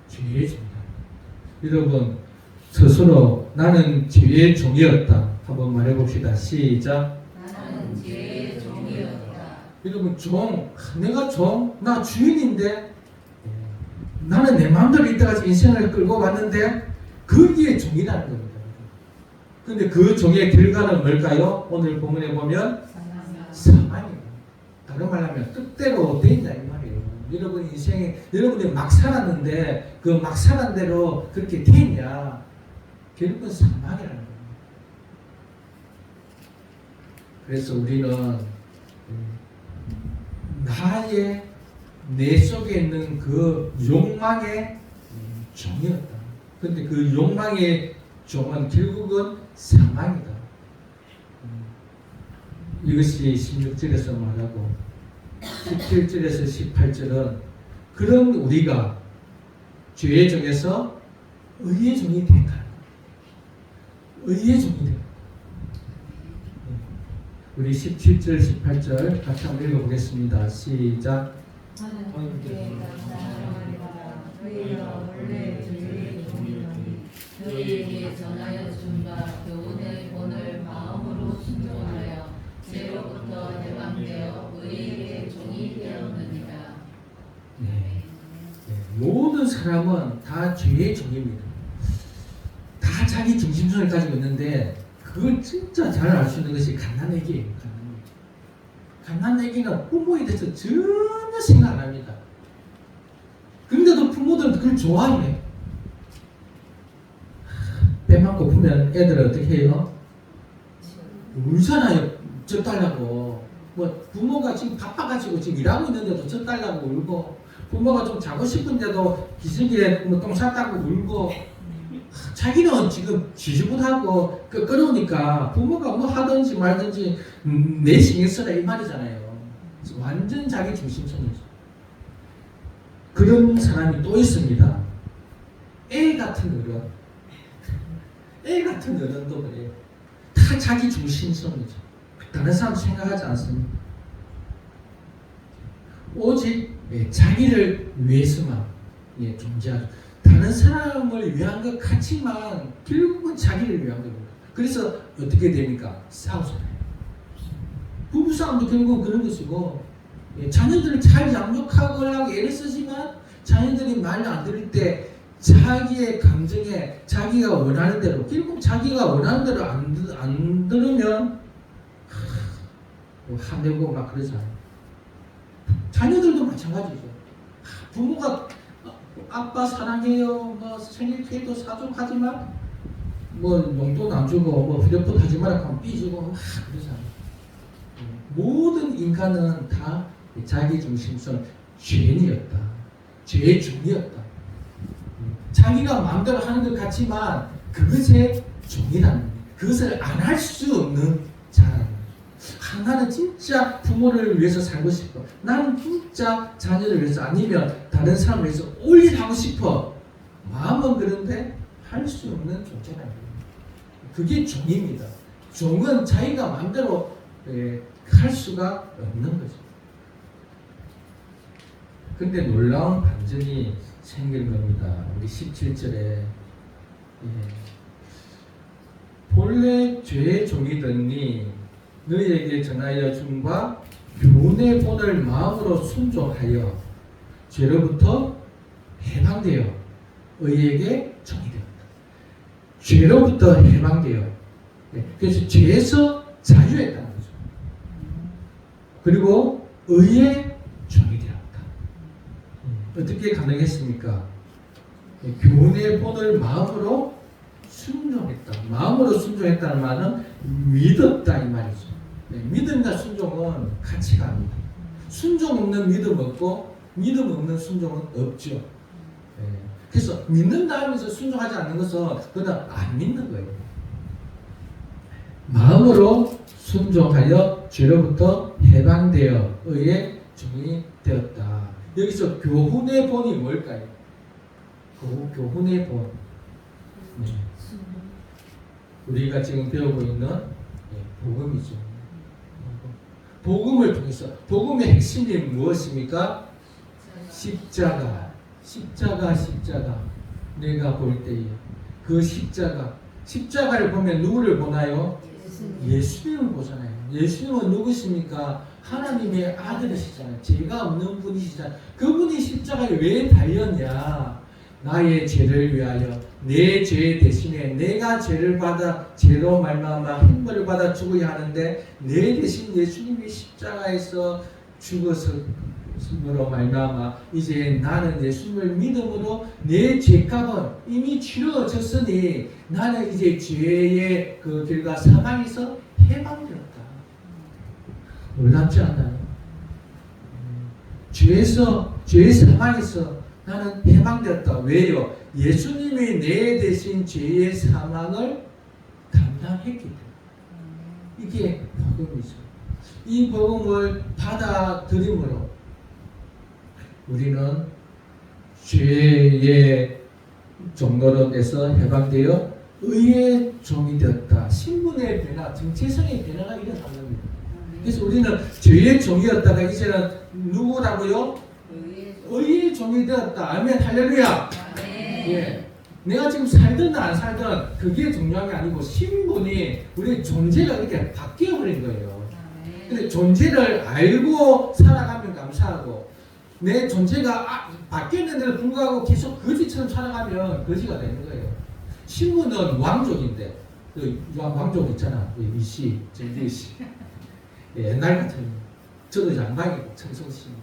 죄의 종이다. 여러분 스스로 나는 죄의 종이었다. 한번 말해봅시다. 시작. 나는 죄의 종이었다. 여러분 내가 나 주인인데 나는 내 마음대로 이때까지 인생을 끌고 왔는데 거기에 종이라는 겁니다. 근데 그 종의 결과는 뭘까요? 오늘 본문에 보면 사망이에요. 다른 말로 하면 뜻대로 돼 있다 이 말이에요. 여러분 인생에 여러분이 막 살았는데 그 막 살은 대로 그렇게 돼 있냐? 결국은 사망이라는 거예요. 그래서 우리는 나의 내 속에 있는 그 욕망의 종이었다. 그런데 그 욕망의 종은 결국은 사망이다. 이것이 16절에서 말하고 17절에서 18절은 그런 우리가 죄의 종에서 의의 종이 된다. 의의 종이 된다. 우리 17절, 18절 같이 한번 읽어보겠습니다. 시작. 하나님께 감사합니다. 너희가 원래 죄의 종이더니 너희에게 전하여 준 바 교훈의 본을 마음으로 순종하여 죄로부터 해방되어 의에게 종이 되었느니라. 모든 사람은 다 죄의 종입니다. 다 자기 중심성을 가지고 있는데 그걸 진짜 잘 알 수 있는 것이 갓난아기예요. 갓난아기는 부모에 대해서 전혀 생각 안 합니다. 그런데도 부모들은 그걸 좋아해. 배만 고프면 애들은 어떻게 해요? 울잖아요. 젖달라고. 뭐 부모가 지금 바빠가지고 지금 일하고 있는데도 젖달라고 울고, 부모가 좀 자고 싶은데도 기저귀에 똥 쌌다고 울고, 자기는 지금 지지부하고 끌어오니까 부모가 뭐 하든지 말든지 내 신경 쓰라 이 말이잖아요. 완전 자기 중심성이죠. 그런 사람이 또 있습니다. 애 같은 어른. 애 같은 어른도 그래요. 다 자기 중심성이죠. 다른 사람 생각하지 않습니다. 오직 자기를 위해서만 존재하죠. 다른 사람을 위한 것 같지만 결국은 자기를 위한 겁니다. 그래서 어떻게 됩니까? 싸우잖아요. 부부싸움도 결국은 그런 것이고, 자녀들을 잘 양육하려고 애를 쓰지만 자녀들이 말을 안 들을 때 자기의 감정에 자기가 원하는 대로, 결국 자기가 원하는 대로 안 들으면 화내고 막 그러잖아요. 자녀들도 마찬가지죠. 부모가 아빠 사랑해요, 뭐 생일 케이크도 사주고 하지만 뭐 용돈 안 주고 뭐 휴대폰 하지 마라 하면 삐지고 막 그러잖아요. 모든 인간은 다 자기 중심성 죄인이었다. 죄의 종이었다. 자기가 마음대로 하는 것 같지만 그것의 종이라는 거예요. 그것을 안 할 수 없는 자라는 거예요. 나는 진짜 부모를 위해서 살고 싶어. 나는 진짜 자녀를 위해서 아니면 다른 사람을 위해서 올일 하고 싶어. 마음은 그런데 할 수 없는 존재라는 거예요. 그게 종입니다. 종은 자기가 마음대로 할 수가 없는 거죠. 근데 놀라운 반전이 생긴 겁니다. 우리 17절에 본래 죄의 종이더니 너희에게 전하여 준 바 교훈의 본을 마음으로 순종하여 죄로부터 해방되어 의에게 종이 되었다. 죄로부터 해방되어, 그래서 죄에서 자유했다는 거죠. 그리고 의의 종이 되었다. 어떻게 가능했습니까? 교훈의 본을 마음으로 순종했다. 마음으로 순종했다는 말은 믿었다 이 말이죠. 믿음과 순종은 같이 갑니다. 순종 없는 믿음 없고 믿음 없는 순종은 없죠. 그래서 믿는다 하면서 순종하지 않는 것은 그는 안 믿는 거예요. 마음으로 순종하여 죄로부터 해방되어 의의 종이 되었다. 여기서 교훈의 본이 뭘까요? 교훈의 본. 네. 우리가 지금 배우고 있는 복음이죠. 복음을 통해서 복음의 핵심이 무엇입니까? 십자가. 내가 볼 때에 그 십자가를 보면 누구를 보나요? 예수님을 보잖아요. 예수님은 누구십니까? 하나님의 아들이시잖아요. 죄가 없는 분이시잖아요. 그분이 십자가에 왜 달렸냐? 나의 죄를 위하여 내 죄 대신에 내가 죄를 받아 죄로 말미암아 형벌을 받아 죽어야 하는데 내 대신 예수님이 십자가에서 죽었음으로 말미암아 이제 나는 예수님을 믿음으로 내 죄값은 이미 치러졌으니 나는 이제 죄의 그 결과 사망에서 해방되었다. 놀랍지 않나요? 죄의 사망에서 나는 해방되었다. 왜요? 예수님이 내 대신 죄의 사망을 담당했기 때문에. 이게 복음이죠. 이 복음을 받아들임으로 우리는 죄의 종로로에서 해방되어 의의 종이 되었다. 신분의 변화, 정체성의 변화가 일어난 겁니다. 그래서 우리는 죄의 종이었다가 이제는 누구라고요? 의의 종이 되었다. 아멘. 할렐루야. 예. 내가 지금 살든 안 살든 그게 중요한 게 아니고 신분이 우리 존재가 이렇게 바뀌어 버린 거예요. 근데 존재를 알고 살아가면 감사하고 내 존재가 바뀌었는데도 불구하고 계속 거지처럼 살아가면 거지가 되는 거예요. 신분은 왕족인데 왕족 있잖아. 이씨, 전대씨. 예, 옛날 같은 저도 양반이고 청성씨입니다.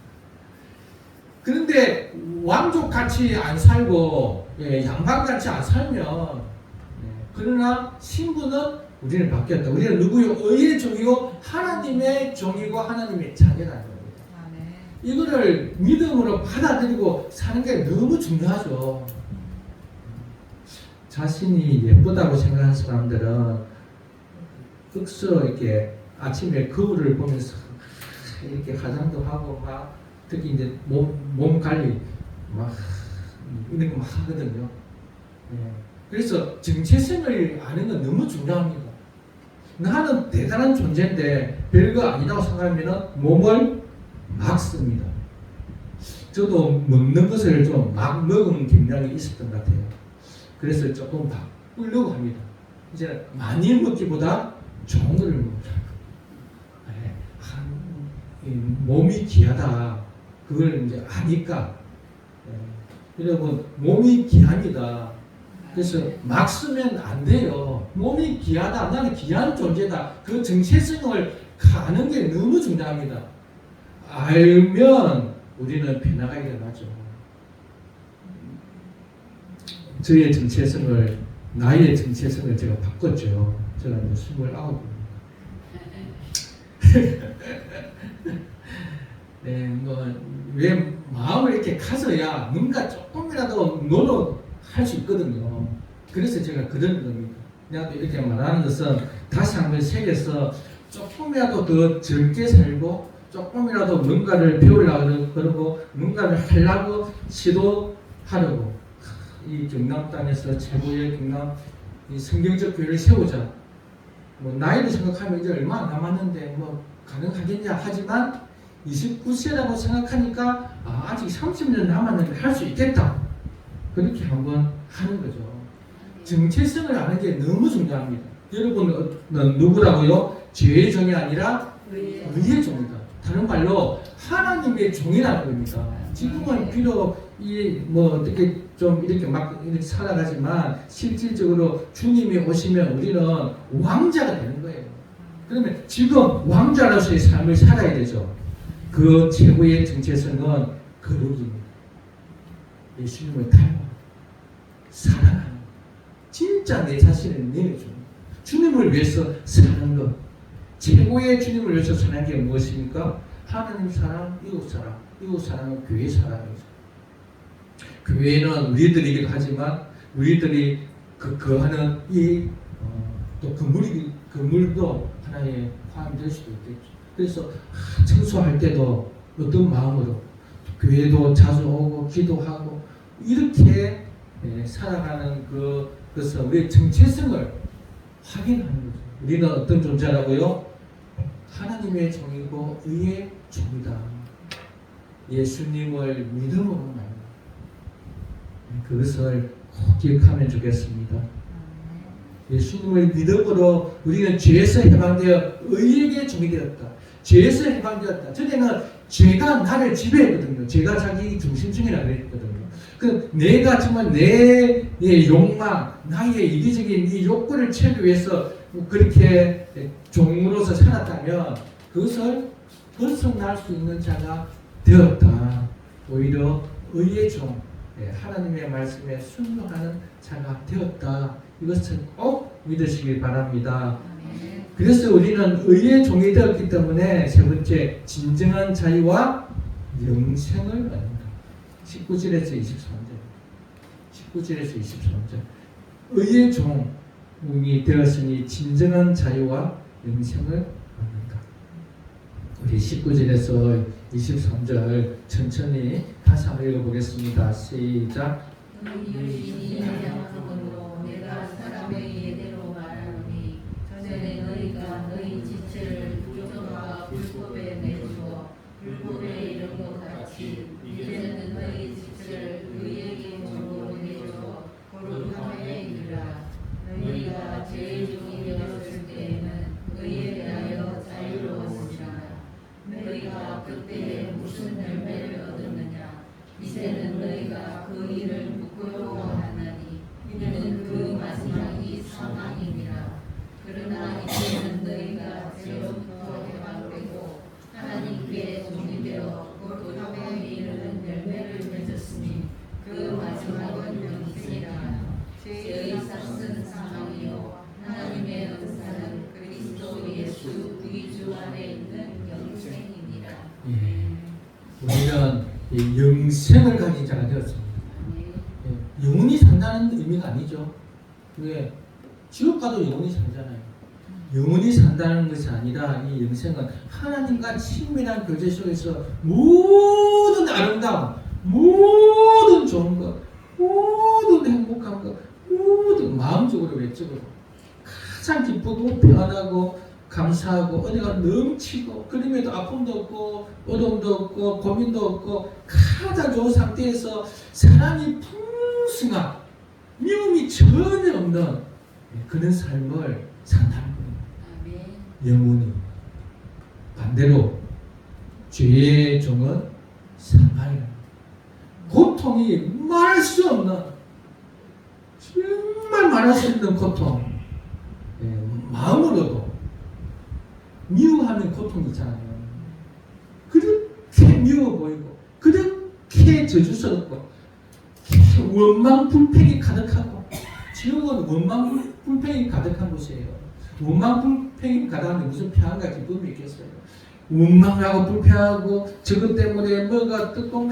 그런데 왕족같이 안 살고 양반같이 안 살면 그러나 신분은 우리는 바뀌었다. 우리는 누구요? 의의 종이고 하나님의 종이고 하나님의 자녀라는 겁니다. 이거를 믿음으로 받아들이고 사는 게 너무 중요하죠. 자신이 예쁘다고 생각하는 사람들은 흑서 이렇게 아침에 거울을 보면서 이렇게 화장도 하고 막 특히 이제 몸 관리 막 이런 거 막 하거든요. 그래서 정체성을 아는 건 너무 중요합니다. 나는 대단한 존재인데 별거 아니라고 생각하면 몸을 막 씁니다. 저도 먹는 것을 좀 막 먹은 경향이 있었던 것 같아요. 그래서 조금 바꾸려고 합니다. 이제 많이 먹기보다 좋은 걸 먹으라고. 몸이 귀하다. 그걸 이제 아니까. 여러분, 몸이 귀합니다. 그래서 막 쓰면 안 돼요. 몸이 귀하다. 나는 귀한 존재다. 그 정체성을 가는 게 너무 중요합니다. 알면 우리는 변화가 일어나죠. 저의 정체성을, 나의 정체성을 제가 바꿨죠. 제가 이제 29입니다. 왜 마음을 이렇게 가져야 뭔가 조금이라도 노력할 수 있거든요. 그래서 제가 그러는 겁니다. 내가 이렇게 말하는 것은 다시 한번 새겨서 조금이라도 더 젊게 살고 조금이라도 뭔가를 배우려고 그러고 뭔가를 하려고 시도하려고 이 경남 땅에서 최고의 경남 이 성경적 교회를 세우자. 뭐 나이를 생각하면 이제 얼마 안 남았는데 뭐 가능하겠냐 하지만 29세라고 생각하니까 아직 30년 남았는데 할 수 있겠다. 그렇게 한번 하는 거죠. 정체성을 아는 게 너무 중요합니다. 여러분은 누구라고요? 죄의 종이 아니라 의의 종이다. 다른 말로 하나님의 종이라는 겁니다. 지금은 비록 어떻게 좀 이렇게 막 이렇게 살아가지만 실질적으로 주님이 오시면 우리는 왕자가 되는 거예요. 그러면 지금 왕자로서의 삶을 살아야 되죠. 그 최고의 정체성은 거룩입니다. 예수님을 닮아 사랑하는 진짜 내 자신을 내려주는 주님을 위해서 사는 것. 최고의 주님을 위해서 사는 게 무엇입니까? 하나님 사랑, 이웃 사랑. 이웃 사랑은 교회 사랑이죠. 교회는 우리들이기도 하지만 우리들이 하는 또 건물도 하나의 포함될 수도 있겠죠. 그래서 청소할 때도 어떤 마음으로 교회도 자주 오고 기도하고 이렇게 살아가는 그것은 우리의 정체성을 확인하는 거죠. 우리는 어떤 존재라고요? 하나님의 종이고 의의 종이다. 예수님을 믿음으로 말합니다. 그것을 꼭 기억하면 좋겠습니다. 예수님을 믿음으로 우리는 죄에서 해방되어 의에게 종이 되었다. 죄에서 해방되었다. 전에는 죄가 나를 지배했거든요. 죄가 자기 중심중이라고 그랬거든요. 내가 정말 내 욕망, 나의 이기적인 이 욕구를 채우기 위해서 그렇게 종으로서 살았다면 그것을 벗어날 수 있는 자가 되었다. 오히려 의의 종, 하나님의 말씀에 순종하는 자가 되었다. 이것을 꼭 믿으시길 바랍니다. 그래서 우리는 의의 종이 되었기 때문에 세 번째, 진정한 자유와 영생을 얻는다. 19절에서 23절. 19절에서 23절. 의의 종이 되었으니 진정한 자유와 영생을 얻는다. 우리 19절에서 23절 천천히 다시 한번 읽어보겠습니다. 시작. 너희 양심으로 내가 사람의 예대로 말하노니 전에 너희가 너희 지체를 부정과 불법에 내주어 불법에 이른 것 같이 이제는 너희 지체를 의에게 종으로 내주어 거룩함에 이르라. 너희가 죄의 종이 되었을 때에는 의에 대하여 자유로웠으나 너희가 그때에 무슨 열매를 얻었느냐. 이제는 너희가 그 일을 부끄러워하나니 이는 그 마지막이 사망이니라. 그러나 이제는 너희가 죄로부터 해방되고 하나님께 종이 되어 거룩함에 이르는 열매를 맺었으니 그 마지막은 영생이라. 죄의 삭은 사망이요 하나님의 은사는 그리스도 예수 우리 주 안에 있는 영생이니라. 우리는 이 영생을 가진 자가 되었습니다. 영원히 산다는 의미가 아니죠. 왜? 지옥 가도 영원히 살잖아요. 영원히 산다는 것이 아니라 이 영생은 하나님과 친밀한 교제 속에서 모든 아름다움, 모든 좋은 것, 모든 행복한 것, 모든 마음적으로 외적으로 가장 기쁘고 편안하고 감사하고 은혜가 넘치고 그림에도 아픔도 없고 어려움도 없고 고민도 없고 가장 좋은 상태에서 사랑이 풍성한 미움이 전혀 없는 그런 삶을 산다는 겁니다. 영원히. 반대로 죄의 종은 사망이다. 고통이 말할 수 없는 정말 말할 수 없는 고통, 마음으로도 미워하는 고통이 있잖아요. 그렇게 미워 보이고 그렇게 저주스럽고 원망 불평이 가득하고 지옥은 원망 불평이 가득한 곳이에요. 원망 불평이 가득한데 무슨 평안과 기쁨이 있겠어요. 원망하고 불평하고 저것 때문에 뭐가 뜯고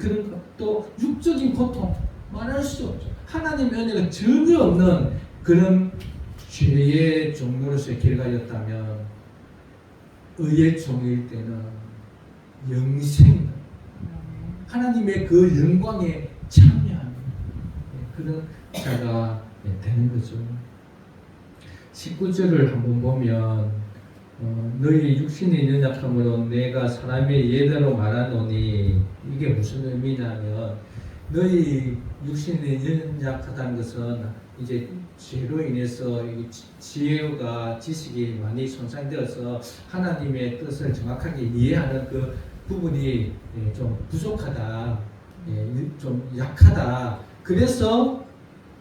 그런 것, 또 육적인 고통 말할 수 없죠. 하나님의 은혜가 전혀 없는 그런 죄의 종로로서의 길가였다면 의의 종일 때는 영생, 하나님의 그 영광에 참여하는 그런 자가 되는 거죠. 19절을 한번 보면 너희 육신의 연약함으로 내가 사람의 예대로 말하노니 이게 무슨 의미냐면 너희 육신의 연약하다는 것은 이제 죄로 인해서 지혜가 지식이 많이 손상되어서 하나님의 뜻을 정확하게 이해하는 그 부분이 좀 부족하다, 좀 약하다. 그래서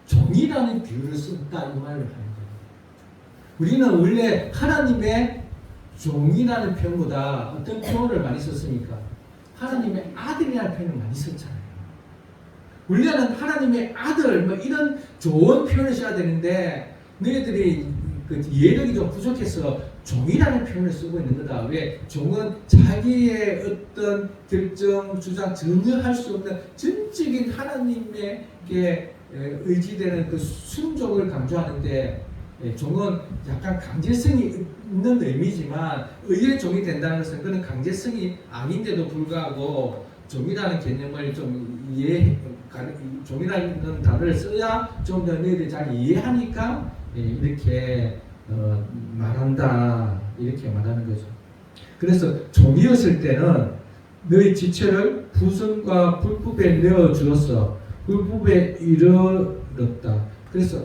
종이라는 비유를 쓴다 이 말을 하는 거예요. 우리는 원래 하나님의 종이라는 표현보다 어떤 표현을 많이 썼습니까? 하나님의 아들이라는 표현을 많이 썼잖아요. 원래는 하나님의 아들 뭐 이런 좋은 표현을 써야 되는데 너희들이 그 이해력이 좀 부족해서 종이라는 표현을 쓰고 있는 거다. 왜? 종은 자기의 어떤 결정, 주장 전혀 할 수 없는 전적인 하나님에게 의지되는 그 순종을 강조하는데, 종은 약간 강제성이 있는 의미지만 의의 종이 된다는 것은 그런 강제성이 아닌데도 불구하고 종이라는 개념을 좀 종이라는 단어를 써야 좀 더 너희들이 잘 이해하니까 이렇게 말한다, 이렇게 말하는 거죠. 그래서 종이었을 때는 너희 지체를 부승과 불법에 내어 주었어. 불법에 이르렀다. 그래서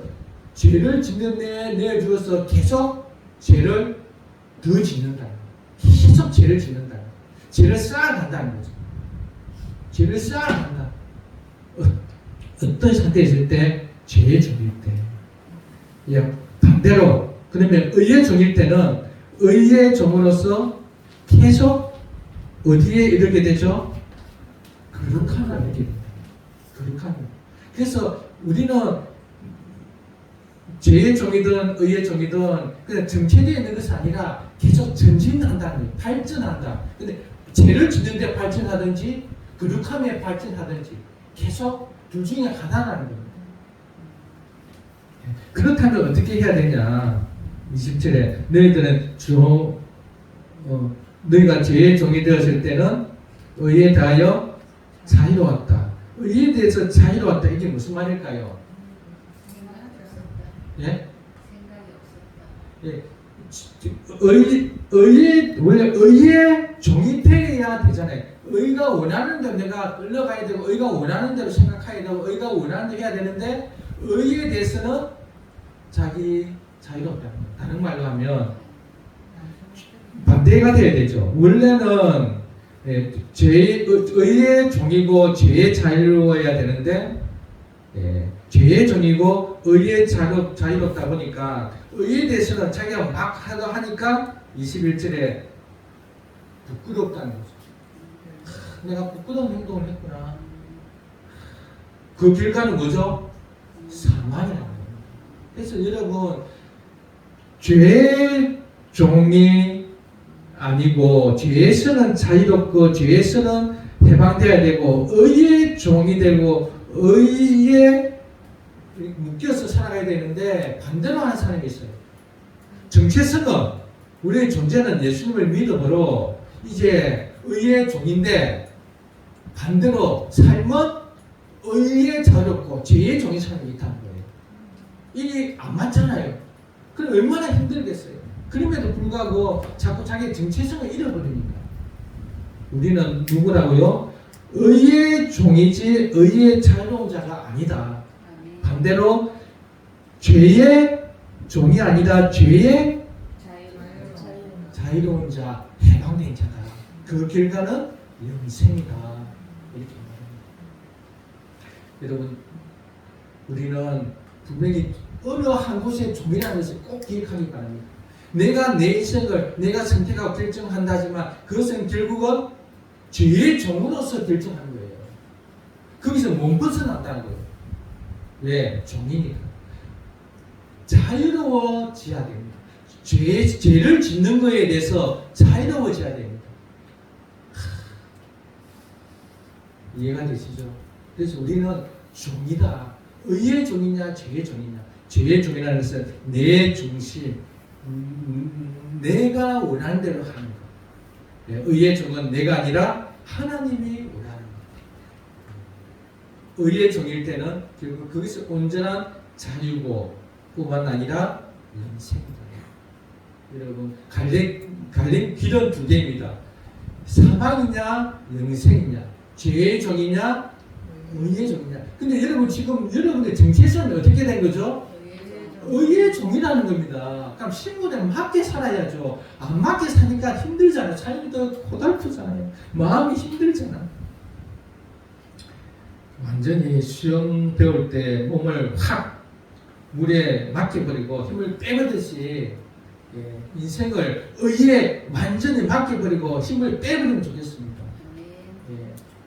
죄를 짓는 데 내어 주어서 계속 죄를 더 짓는다. 계속 죄를 짓는다. 죄를 쌓아간다는 거죠. 죄를 쌓아간다. 어떤 상태에 있을 때? 죄의 종일 때. 반대로 그러면 의의 종일 때는 의의 종으로서 계속 어디에 이르게 되죠? 거룩함을 이르게 됩니다. 거룩함을. 그래서 우리는 죄의 종이든 의의 종이든 그냥 정체되어 있는 것이 아니라 계속 전진한다는 거예요. 발전한다. 근데 죄를 짓는데 발전하든지 거룩함에 발전하든지 계속 둘 중에 하나라는 겁니다. 그렇다면 어떻게 해야 되냐? 27에 너희들은 너희가 죄의 종이 되었을 때는 의에 대하여 자유로웠다. 의에 대해서 자유로웠다. 이게 무슨 말일까요? 예? 예. 원래 의의 종이 되어야 되잖아요. 의가 원하는 대로 내가 끌려가야 되고, 의가 원하는 대로 생각해야 되고, 의가 원하는 대로 해야 되는데, 의에 대해서는 자기 자유롭다. 다른 말로 하면 반대가 돼야 되죠. 원래는 의의 종이고 죄의 자유로워야 되는데, 죄의 종이고 의의 자유롭다 보니까 의에 대해서는 자기가 막 하니까 21절에 부끄럽다는 거죠. 내가 부끄러운 행동을 했구나. 그 결과는 뭐죠? 사망이라는 거예요. 그래서 여러분, 죄의 종이 아니고 죄에서는 자유롭고 죄에서는 해방되어야 되고 의의 종이 되고 의에 묶여서 살아가야 되는데 반대로 하는 사람이 있어요. 정체성은 우리의 존재는 예수님을 믿음으로 이제 의의 종인데 반대로 삶은 의에 자유롭고 죄의 종이 사람이 있다는 거예요. 이게 안 맞잖아요. 그럼 얼마나 힘들겠어요. 그럼에도 불구하고 자꾸 자기의 정체성을 잃어버리니까. 우리는 누구라고요? 의의 종이지 의의 자유로운 자가 아니다. 반대로 죄의 종이 아니다. 죄의 자유로운 자, 해방된 자다. 그 결과는 영생이다. 이렇게 말합니다. 여러분, 우리는 분명히 어느 한 곳의 종이라는 것을 꼭 기억하기 바랍니다. 내가 내 인생을 내가 선택하고 결정한다지만 그것은 결국은 죄의 종으로서 결정하는 거예요. 거기서 못 벗어난다는 거예요. 왜? 종이니까. 자유로워져야 됩니다. 죄를 짓는 것에 대해서 자유로워져야 됩니다. 이해가 되시죠? 그래서 우리는 종이다. 의의 종이냐 죄의 종이냐. 죄의 종이라는 것은 내 중심, 내가 원하는 대로 하는 것. 의의 종은 내가 아니라 하나님이 원하는 것. 의의 종일 때는 결국 거기서 온전한 자유고 뿐만 아니라 영생이다. 여러분, 갈린 길은 두 개입니다. 사망이냐 영생이냐, 죄의 종이냐 의의 종이냐. 근데 여러분 지금 여러분의 정체성은 어떻게 된 거죠? 의의 종이라는 겁니다. 그럼 신분에 맞게 살아야죠. 안 맞게 사니까 힘들잖아요. 삶이 더 고달프잖아요. 마음이 힘들잖아. 완전히 수영 배울 때 몸을 확 물에 맡겨버리고 힘을 빼버듯이 인생을 의에 완전히 맡겨버리고 힘을 빼버리면 좋겠습니다.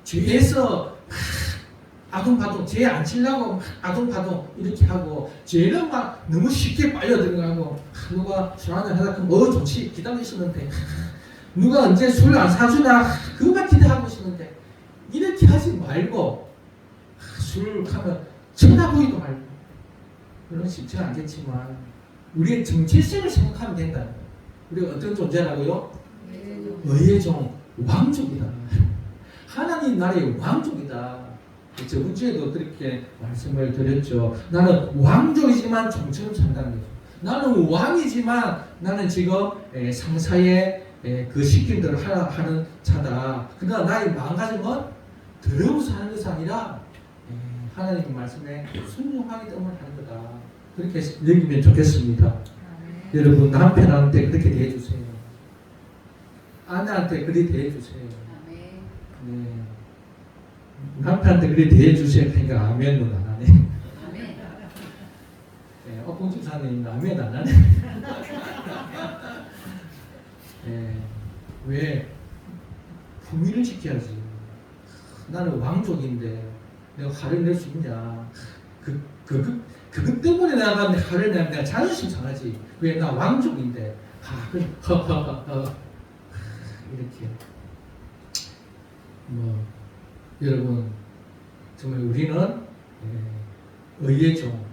죄에서 아둥바둥, 죄 안 치려고 아둥바둥 이렇게 하고, 죄는 막 너무 쉽게 빨려 들어가고 누가 술 한잔 하다 그러면 좋지 기다리시는데 누가 언제 술 안 사주나 그것만 기대하고 있는데 이렇게 하지 말고 술 하면 쳐다보기도 말고 물론 쉽지 않겠지만 우리의 정체성을 생각하면 된다. 우리가 어떤 존재라고요? 의의 종, 왕족이다. 하나님 나라의 왕족이다. 저번 주에도 그렇게 말씀을 드렸죠. 나는 왕족이지만 종처럼 산다는 거죠. 나는 왕이지만 나는 지금 상사의 그 시킨 대로 하는 자다. 그러나 나의 마음가짐은 더러워서 하는 것이 아니라 하나님 말씀에 순종하기 때문에 하는 거다. 그렇게 여기면 좋겠습니다. 여러분 남편한테 그렇게 대해주세요. 아내한테 그렇게 대해주세요. 네. 남편한테 그렇게 대해주세요. 그러니까 아멘은 안 하네. 네, 공주사님 아멘 안 하네. 네, 왜 품위를 지켜야지. 나는 왕족인데 내가 화를 낼 수 있냐? 그것 때문에 내가 화를 내면 내가 자존심 상하지. 왜 나 왕족인데? 이렇게. 여러분 정말 우리는 의의 종,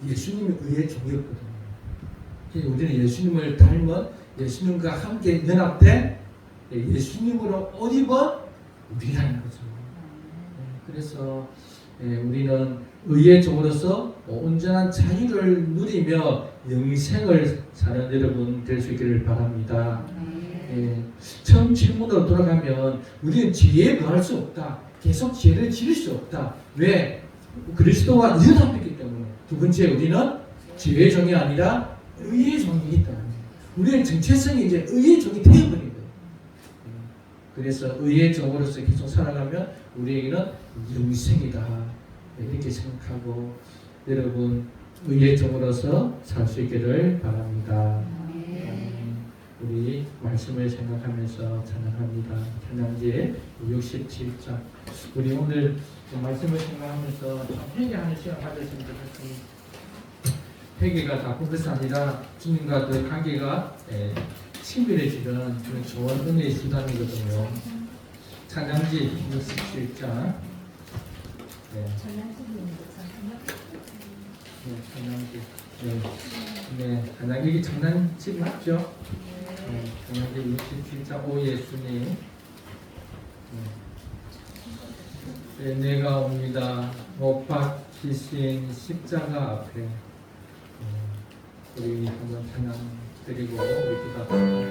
예수님이 의의 종이었거든요. 우리는 예수님을 닮은 예수님과 함께 연합된 예수님으로 옷 입은 우리라는 거죠. 그래서 우리는 의의 종으로서 온전한 자유를 누리며 영생을 사는 여러분 될 수 있기를 바랍니다. 처음 질문으로 돌아가면 우리는 지혜에 거할 수 없다. 계속 지혜를 지을 수 없다. 왜? 그리스도와 연합했기 때문에. 두 번째, 우리는 지혜의 종이 아니라 의의 종이기 때문에. 우리의 정체성이 이제 의의 종이 되어버린 거예요. 그래서 의의 종으로서 계속 살아가면 우리에게는 영생이다. 이렇게 생각하고 여러분 의의 종으로서 살 수 있기를 바랍니다. 우리 말씀을 생각하면서 찬양합니다. 찬양제 67장. 우리 오늘 말씀을 생각하면서 회개하는 시간 가졌으면 좋겠습니다. 회개가 나쁜 것이 아니라 주님과의 관계가 친밀해지는 그런 좋은 은혜의 수단이거든요. 찬양제 67장. 찬양제. 이게 장난집 맞죠? 찬양제 67장. 오 예수님. 내가 옵니다. 못 박히신 십자가 앞에 우리 한번 찬양 드리고 우리 기도합니다.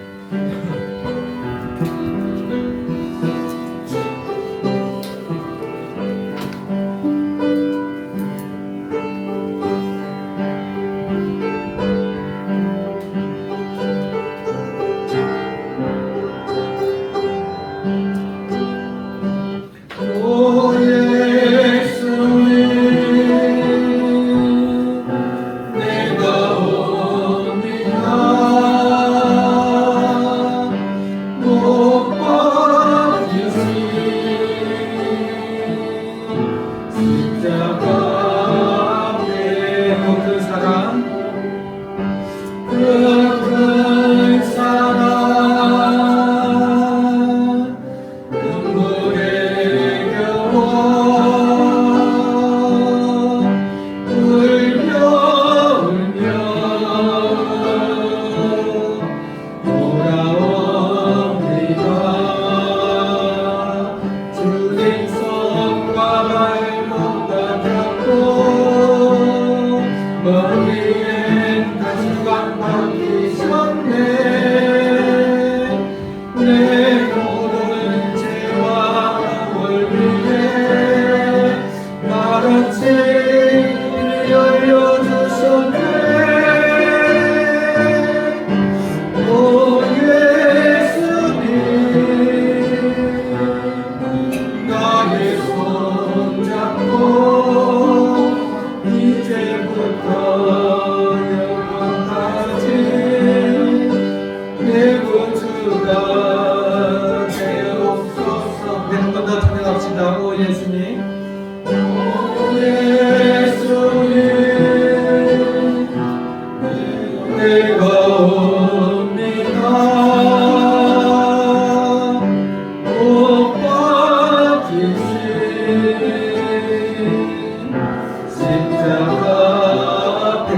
십자가 그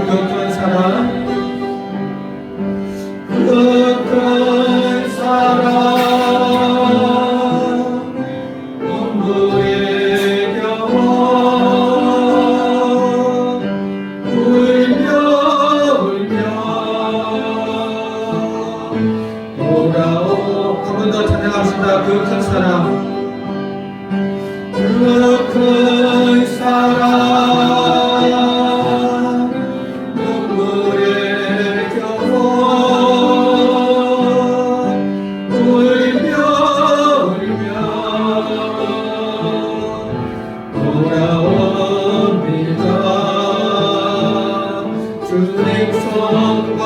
사랑 큰 사랑 눈물의 경험 울며 돌아오 한 번 더 찬양합시다. 그 큰 사랑 그 큰 사랑 눈물의 경험 울며 돌아옵니다. 주님 손과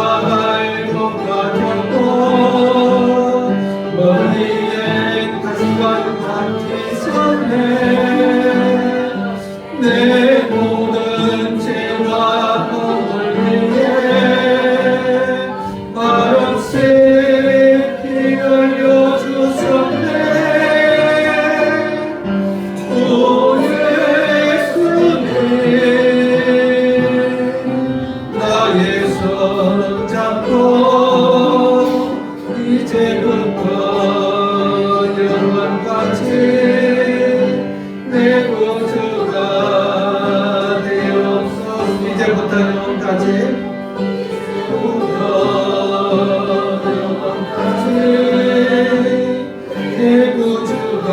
알곡과 경고 머리엔 가시관 받기 전에 내 모든 죄와 허물 위해 말없이 피 흘려 주셨네. 오 예수님 나의 손 잡고 이제부터 영원까지 내 구주가 되옵소서. 이제부터 영원까지 내 구주가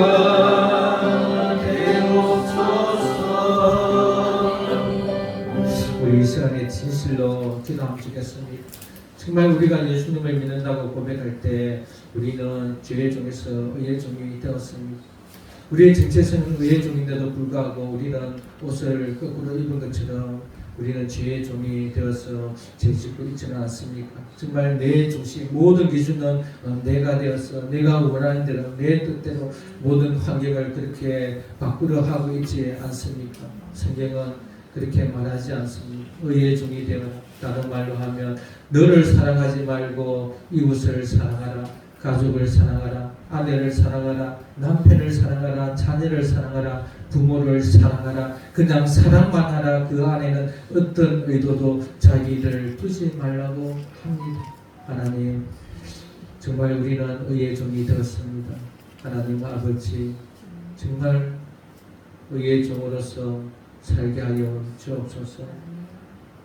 되옵소서. 우리 이 시간에 진실로 기도하면 좋겠습니다. 정말 우리가 예수님을 믿는다고 고백할 때 우리는 죄의 종에서 의의 종이 되었습니다. 우리의 정체성은 의의 종인데도 불구하고 우리는 옷을 거꾸로 입은 것처럼 우리는 죄의 종이 되어서 죄 짓고 있지는 않습니까? 정말 내 중심 모든 기준은 내가 되어서 내가 원하는 대로 내 뜻대로 모든 환경을 그렇게 바꾸려 하고 있지 않습니까? 성경은 그렇게 말하지 않습니다. 의의 종이 되어라. 다른 말로 하면 너를 사랑하지 말고 이웃을 사랑하라. 가족을 사랑하라. 아내를 사랑하라. 남편을 사랑하라. 자녀를 사랑하라. 부모를 사랑하라. 그냥 사랑만 하라. 그 안에는 어떤 의도도 자기를 두지 말라고 합니다. 하나님, 정말 우리는 의의 종이 되었습니다. 하나님 아버지, 정말 의의 종으로서 살게 하여 주옵소서.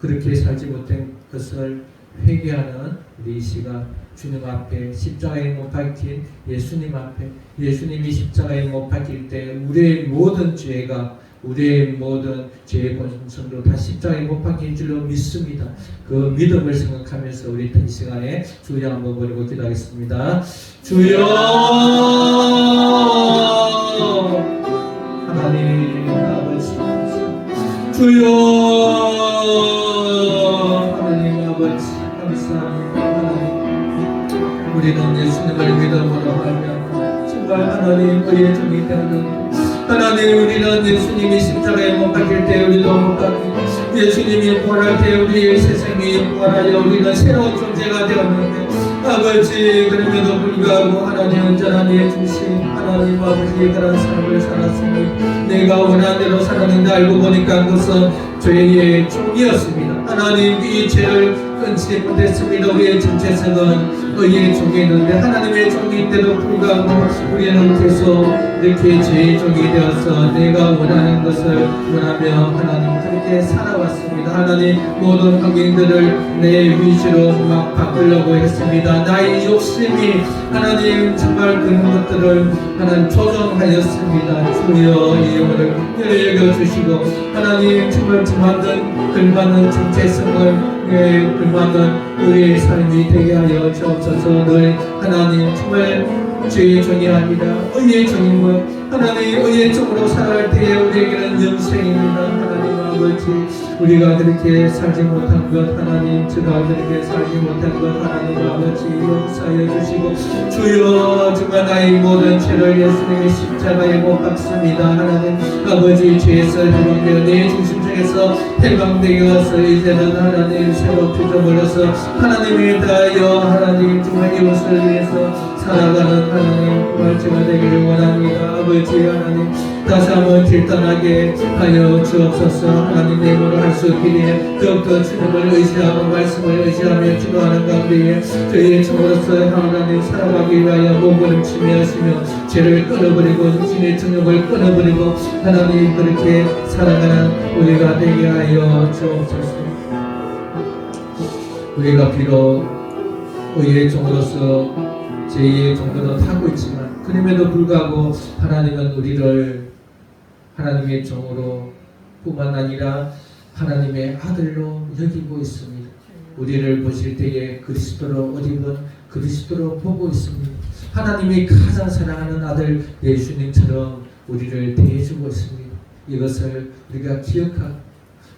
그렇게 살지 못한 것을 회개하는 우리 이 시간 주님 앞에 십자가에 못 박힌 예수님 앞에 예수님이 십자가에 못 박힐 때 우리의 모든 죄가 우리의 모든 죄의 본성도 다 십자가에 못 박힌 줄로 믿습니다. 그 믿음을 생각하면서 우리 이 시간에 주여 한번 부르고 기도하겠습니다. 주여 하나님 아버지 주여 하나님 아버지 감사합니다. 하나님 우리는 예수님을 믿음으로 알면 정말 하나님 의의 종이 되었는데 하나님 우리는 예수님이 십자가에 못 박힐 때 우리도 못 박히고 예수님이 부활할 때 우리의 세상이 부활하여 우리는 새로운 존재가 되었는데 아버지 그럼에도 불구하고 하나님 언제나 내 중심 하나님 아버지의 그런 삶을 살았으니 내가 원하는 대로 살았는데 알고 보니까 그것은 죄의 종이었습니다. 하나님 이 죄를 끊지 못했습니다. 우리의 정체성은 의의 종이 있는데 하나님의 종인데도 불구하고 우리는 계속 이렇게 죄의 종이 되어서 내가 원하는 것을 원하며 하나님 그렇게 살아왔습니다. 하나님 모든 환경들을 내 위주로 막 바꾸려고 했습니다. 나의 욕심이 하나님 정말 그런 것들을 하나님 조정하였습니다. 주여 이 영혼을 여겨주시고 하나님 정말 저만든 글맞는 정체성을 글맞는 우리의 삶이 되게 하여 주옵소서. 늘 하나님 정말 죄의 종이 아니라 의의 종인 것 하나님 의의 종으로 살아갈 때에 우리에게는 영생입니다. 하나님 아버지 우리가 그렇게 살지 못한 것 하나님 저가 그렇게 살지 못한 것 하나님 아버지 용서하여 주시고 주여 정말 나의 모든 죄를 예수님의 십자가에 못 박습니다. 하나님 아버지 죄에서 해방되어 내 중심 중에서 해방되어서 이제는 하나님 새로 피조물로서 하나님에 대하여 하나님 정말 이웃을 위해서 살아가는 하나님 말씀이 되기를 원합니다. 아버지 하나님 다시 한번 질단하게 하여 주옵소서. 하나님 내 힘으로 할 수 없기에 더욱더 주님을 의지하고 말씀을 의지하며 기도하는 가운데에 저희의 종으로서 하나님 살아가기 위하여 몸부림치며 하시며 죄를 끊어버리고 육신의 정욕을 끊어버리고 하나님 그렇게 살아가는 우리가 되게 하여 주옵소서. 우리가 비록 의의 종으로서 제2의 종으로 타고 있지만 그럼에도 불구하고 하나님은 우리를 하나님의 종으로 뿐만 아니라 하나님의 아들로 여기고 있습니다. 우리를 보실 때에 그리스도로 옷 입은 그리스도로 보고 있습니다. 하나님이 가장 사랑하는 아들 예수님처럼 우리를 대해주고 있습니다. 이것을 우리가 기억하고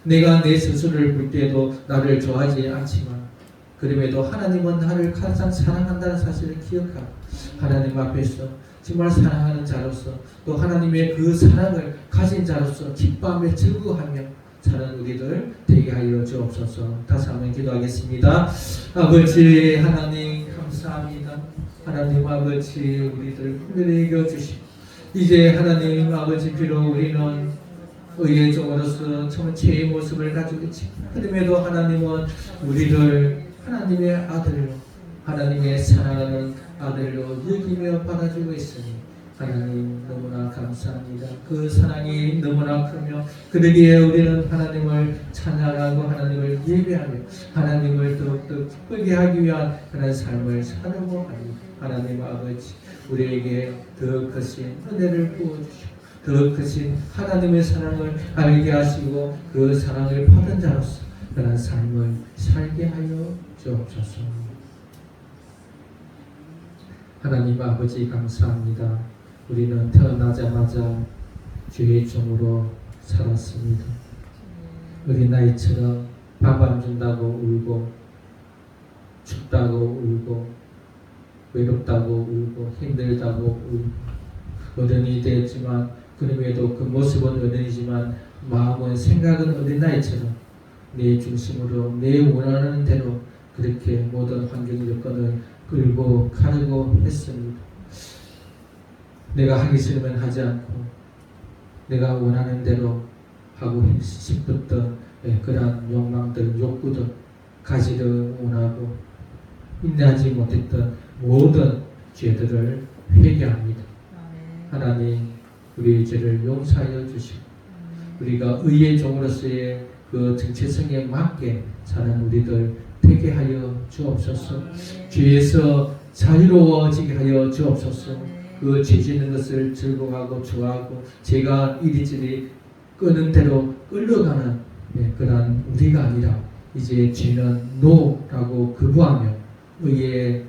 내가 내 스스로를 볼 때에도 나를 좋아하지 않지만 그럼에도 하나님은 나를 가장 사랑한다는 사실을 기억하고 하나님 앞에서 정말 사랑하는 자로서 또 하나님의 그 사랑을 가진 자로서 기뻐하며 즐거워하며 사는 우리들 되게 하여 주옵소서. 다시 한번 기도하겠습니다. 아버지 하나님 감사합니다. 하나님 아버지 우리들 분별히 여겨주시고 이제 하나님 아버지 비록 우리는 의의 종으로서 정말 죄의 모습을 가지고 있지 그럼에도 하나님은 우리를 하나님의 아들로 하나님의 사랑하는 아들로 여기며 받아주고 있으니 하나님 너무나 감사합니다. 그 사랑이 너무나 크며 그러기에 우리는 하나님을 찬양하고 하나님을 예배하며 하나님을 더욱더 기쁘게 하기 위한 그런 삶을 살려고 합니다. 하나님 아버지 우리에게 더 크신 은혜를 부어주시고 더 크신 하나님의 사랑을 알게 하시고 그 사랑을 받은 자로서 그런 삶을 살게 하여 주옵소서. 하나님 아버지 감사합니다. 우리는 태어나자마자 죄의 종으로 살았습니다. 어린아이처럼 밥 안 준다고 울고 춥다고 울고 외롭다고 울고 힘들다고 울고 어른이 되었지만 그럼에도 그 모습은 어른이지만 마음은 생각은 어린아이처럼 내 중심으로 내 원하는 대로 그렇게 모든 환경 여건을 끌고 가려고 했습니다. 내가 하기 싫으면 하지 않고 내가 원하는 대로 하고 싶었던 그러한 욕망들, 욕구들 가지를 원하고 인내하지 못했던 모든 죄들을 회개합니다. 하나님 우리의 죄를 용서하여 주시고 우리가 의의 종으로서의 그 정체성에 맞게 사는 우리들 되게 하여 주옵소서. 죄에서 자유로워지게 하여 주옵소서. 그 죄 짓는 것을 즐거워하고 좋아하고 제가 이리저리 끄는 대로 끌려가는 그런 우리가 아니라 이제 죄는 노라고 거부하며 의의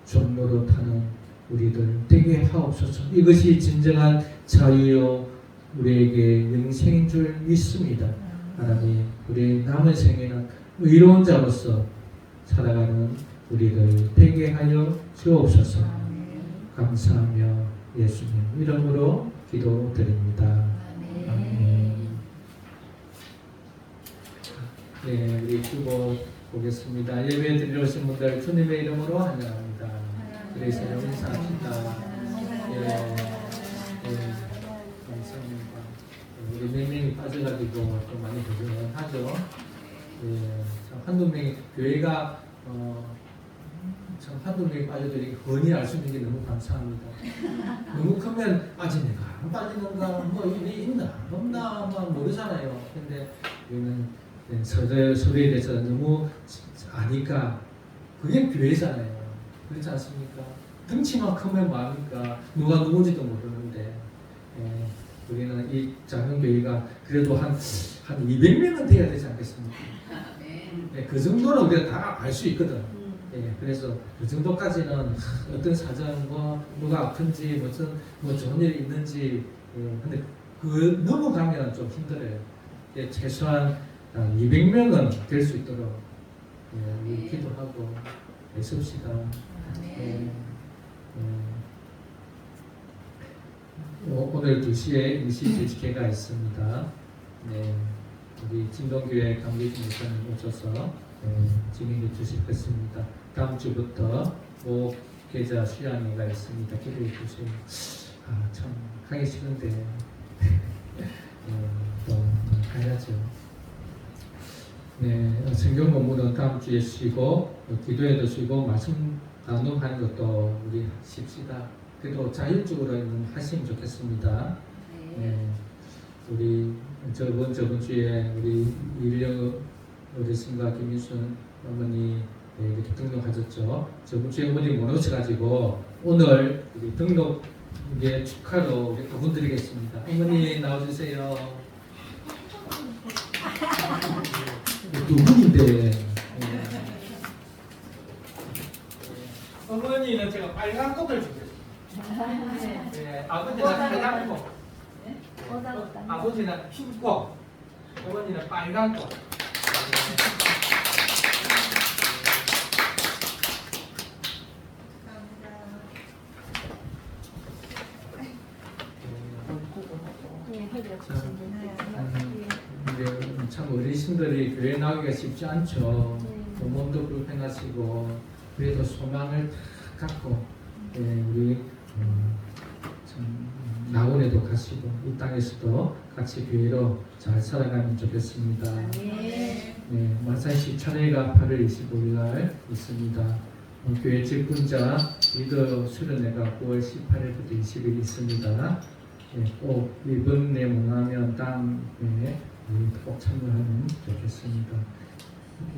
종로로 타는 우리들 되게 하옵소서. 이것이 진정한 자유요 우리에게 영생인 줄 믿습니다. 하나님 우리 남은 생에는 의로운 자로서 살아가는 우리들 되게 하여 주옵소서. 감사하며 예수님 이름으로 기도드립니다. 아멘. 네, 우리 주보 보겠습니다. 예배 드리러 오신 분들 주님의 이름으로 환영합니다. 그래서 인사합시다. 감사합니다. 우리 몇 명이 빠져가지고 좀 많이 고생하죠. 한두 명이 교회가 참 한두 명이 빠져들이 흔히 알 수 있는 게 너무 감사합니다. 너무 크면 빠지는가 안 빠지는가 뭐 일이 있나 없나 뭐 모르잖아요. 근데 우리는 서로에 대해서 너무 아니까 그게 교회잖아요. 그렇지 않습니까? 덩치만 크면 뭐합니까? 누가 누군지도 모르는데 우리는 이 작은 교회가 그래도 한 200명은 돼야 되지 않겠습니까? 그 정도는 우리가 다 알 수 있거든. 그래서 그 정도까지는 어떤 사정 누가 아픈지 무슨 좋은 일이 있는지 근데 그 넘어가면 좀 힘들어요. 최소한 200명은 될 수 있도록 우리 기도하고 애씁시다. 오늘 2시에 임시주치회가 있습니다. 우리 진동교회 강기준 목사님 오셔서 진행해 주시겠습니다. 다음 주부터 계좌 수양회가 있습니다. 기도해 주세요. 참 가기 싫은데 또 가야죠. 네, 성경 공부는 다음 주에 쉬고 기도에도 쉬고 말씀 나눔하는 것도 우리 쉽시다. 그래도 자율적으로 하시면 좋겠습니다. 네, 우리 저번 주에 우리 일령 어르신과 김민순 어머니 이렇게 등록하셨죠. 저번 주에 어머니 못 오셔가지고 오늘 우리 등록 축하로 우리 가분 드리겠습니다. 어머니 나와주세요. 두 분인데. 어머니는 제가 빨간 꽃을 주겠습니다. 네, 아버지는 빨간 꽃. 아버지는 흰꽃. 어머니는 빨간 꽃. 참 어르신들이 교회 나오기가 쉽지 않죠. 몸도 불편하시고 그래도 소망을 탁 갖고 우리 참 낙원에도 가시고 이 땅에서도 같이 교회로 잘 살아가면 좋겠습니다. 네, 마산시 차례가 8월 25일 날 있습니다. 교회 직분자 리더 수련회가 9월 18일부터 20일 있습니다. 꼭 이번에 못하면 다음에 꼭 참여하면 좋겠습니다.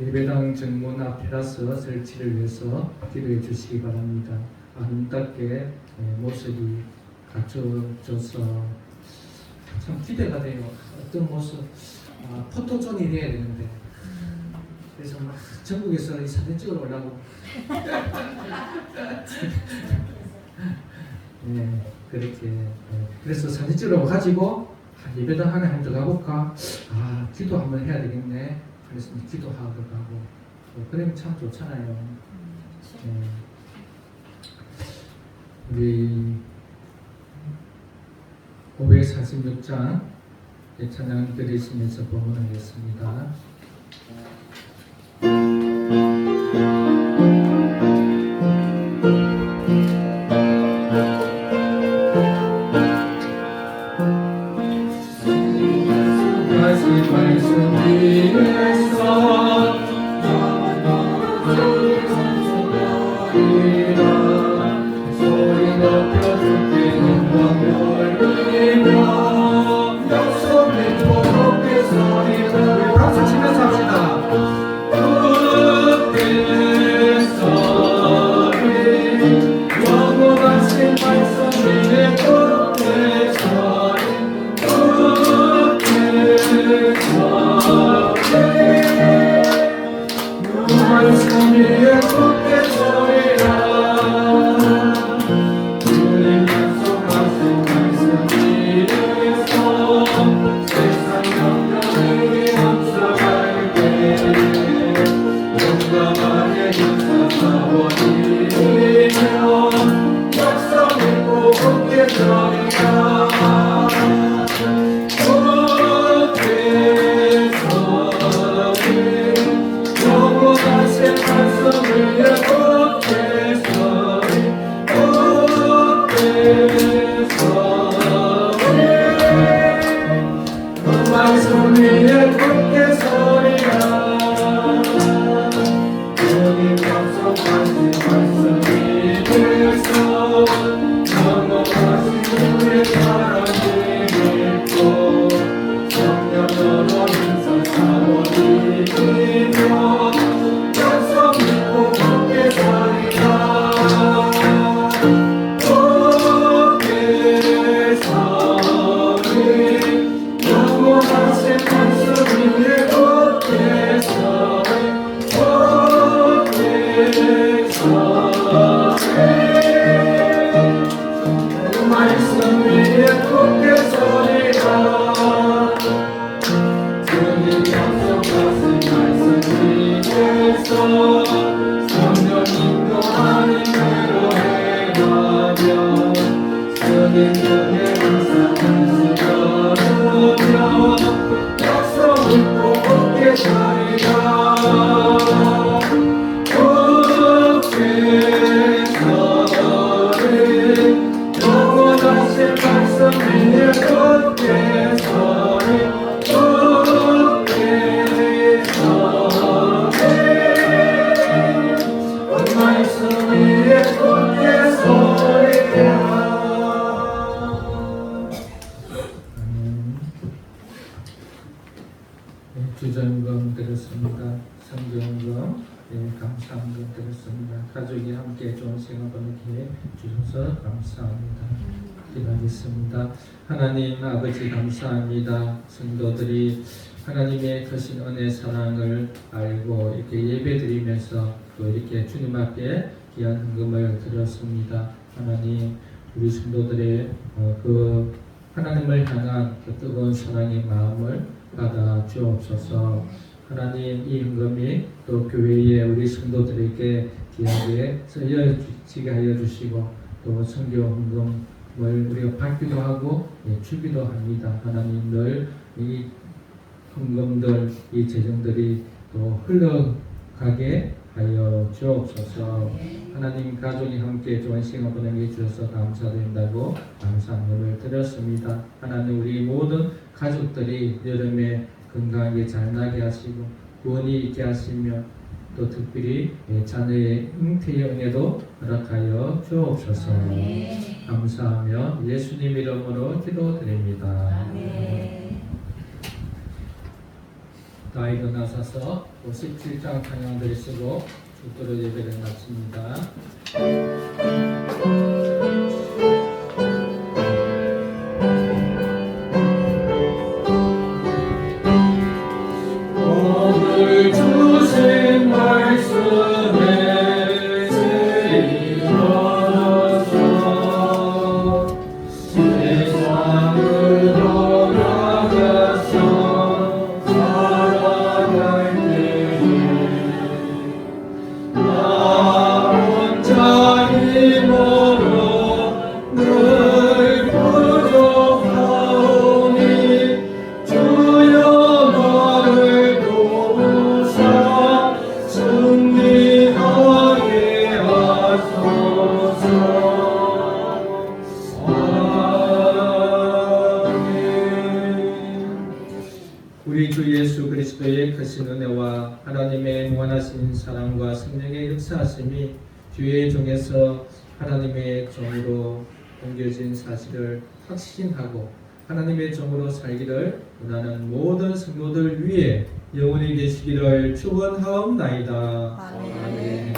예배당 정문 앞 테라스 설치를 위해서 기도해 주시기 바랍니다. 아름답게 모습이 갖춰져서 참 기대가 돼요. 어떤 모습, 포토존이 돼야 되는데 그래서 막 전국에서 이 사진 찍으러 오려고 네, 그렇게 그래서 사진 찍으러 가지고 예배당 안에 한번 들어가볼까? 기도 한번 해야 되겠네. 그래서 기도하러 가고 그러면 참 좋잖아요. 우리 546장 찬양 드리시면서 봉헌하겠습니다. 주전금 드렸습니다. 성경금, 감사함금 드렸습니다. 가족이 함께 좋은 시간 보내는 기회 주셔서 감사합니다. 기도하겠습니다. 하나님 아버지 감사합니다. 성도들이 하나님의 크신 은혜 사랑을 알고 이렇게 예배드리면서 또 이렇게 주님 앞에 귀한 헌금을 드렸습니다. 하나님 우리 성도들의 그 하나님을 향한 그 뜨거운 사랑의 마음을 받아 주옵소서. 하나님 이 헌금이 또 교회의 우리 성도들에게 귀하게 쓰여지게 하여 주시고 또 선교 헌금을 우리가 받기도 하고 주기도 합니다. 하나님 늘 이 헌금들 이 재정들이 또 흘러가게 하여 주옵소서. 하나님 가족이 함께 좋은 시간 보내게 주셔서 감사드린다고 감사함을 드렸습니다. 하나님 우리 모든 가족들이 여름에 건강하게 잘 나게 하시고 구원이 있게 하시며 또 특별히 자녀의 잉태의 은혜도 허락하여 주옵소서. 감사하며 예수님 이름으로 기도드립니다. 다 일어나셔서 57장 찬양들을 쓰고 죽도록 예배를 마칩니다. 오늘 주신 말씀에 들어서 세상으로 나가서 살아갈 때에 나 혼자 힘으로 늘 부족하오니 주여 나를 도우사 승리하게 하소서. 우리 주 예수 그리스도의 크신 은혜와 하나님의 무한하신 사랑과 성령의 역사하심이 주의 종에서 하나님의 종으로 옮겨진 사실을 확신하고 하나님의 종으로 살기를 원하는 모든 성도들 위에 영원히 계시기를 축원하옵나이다. 아멘.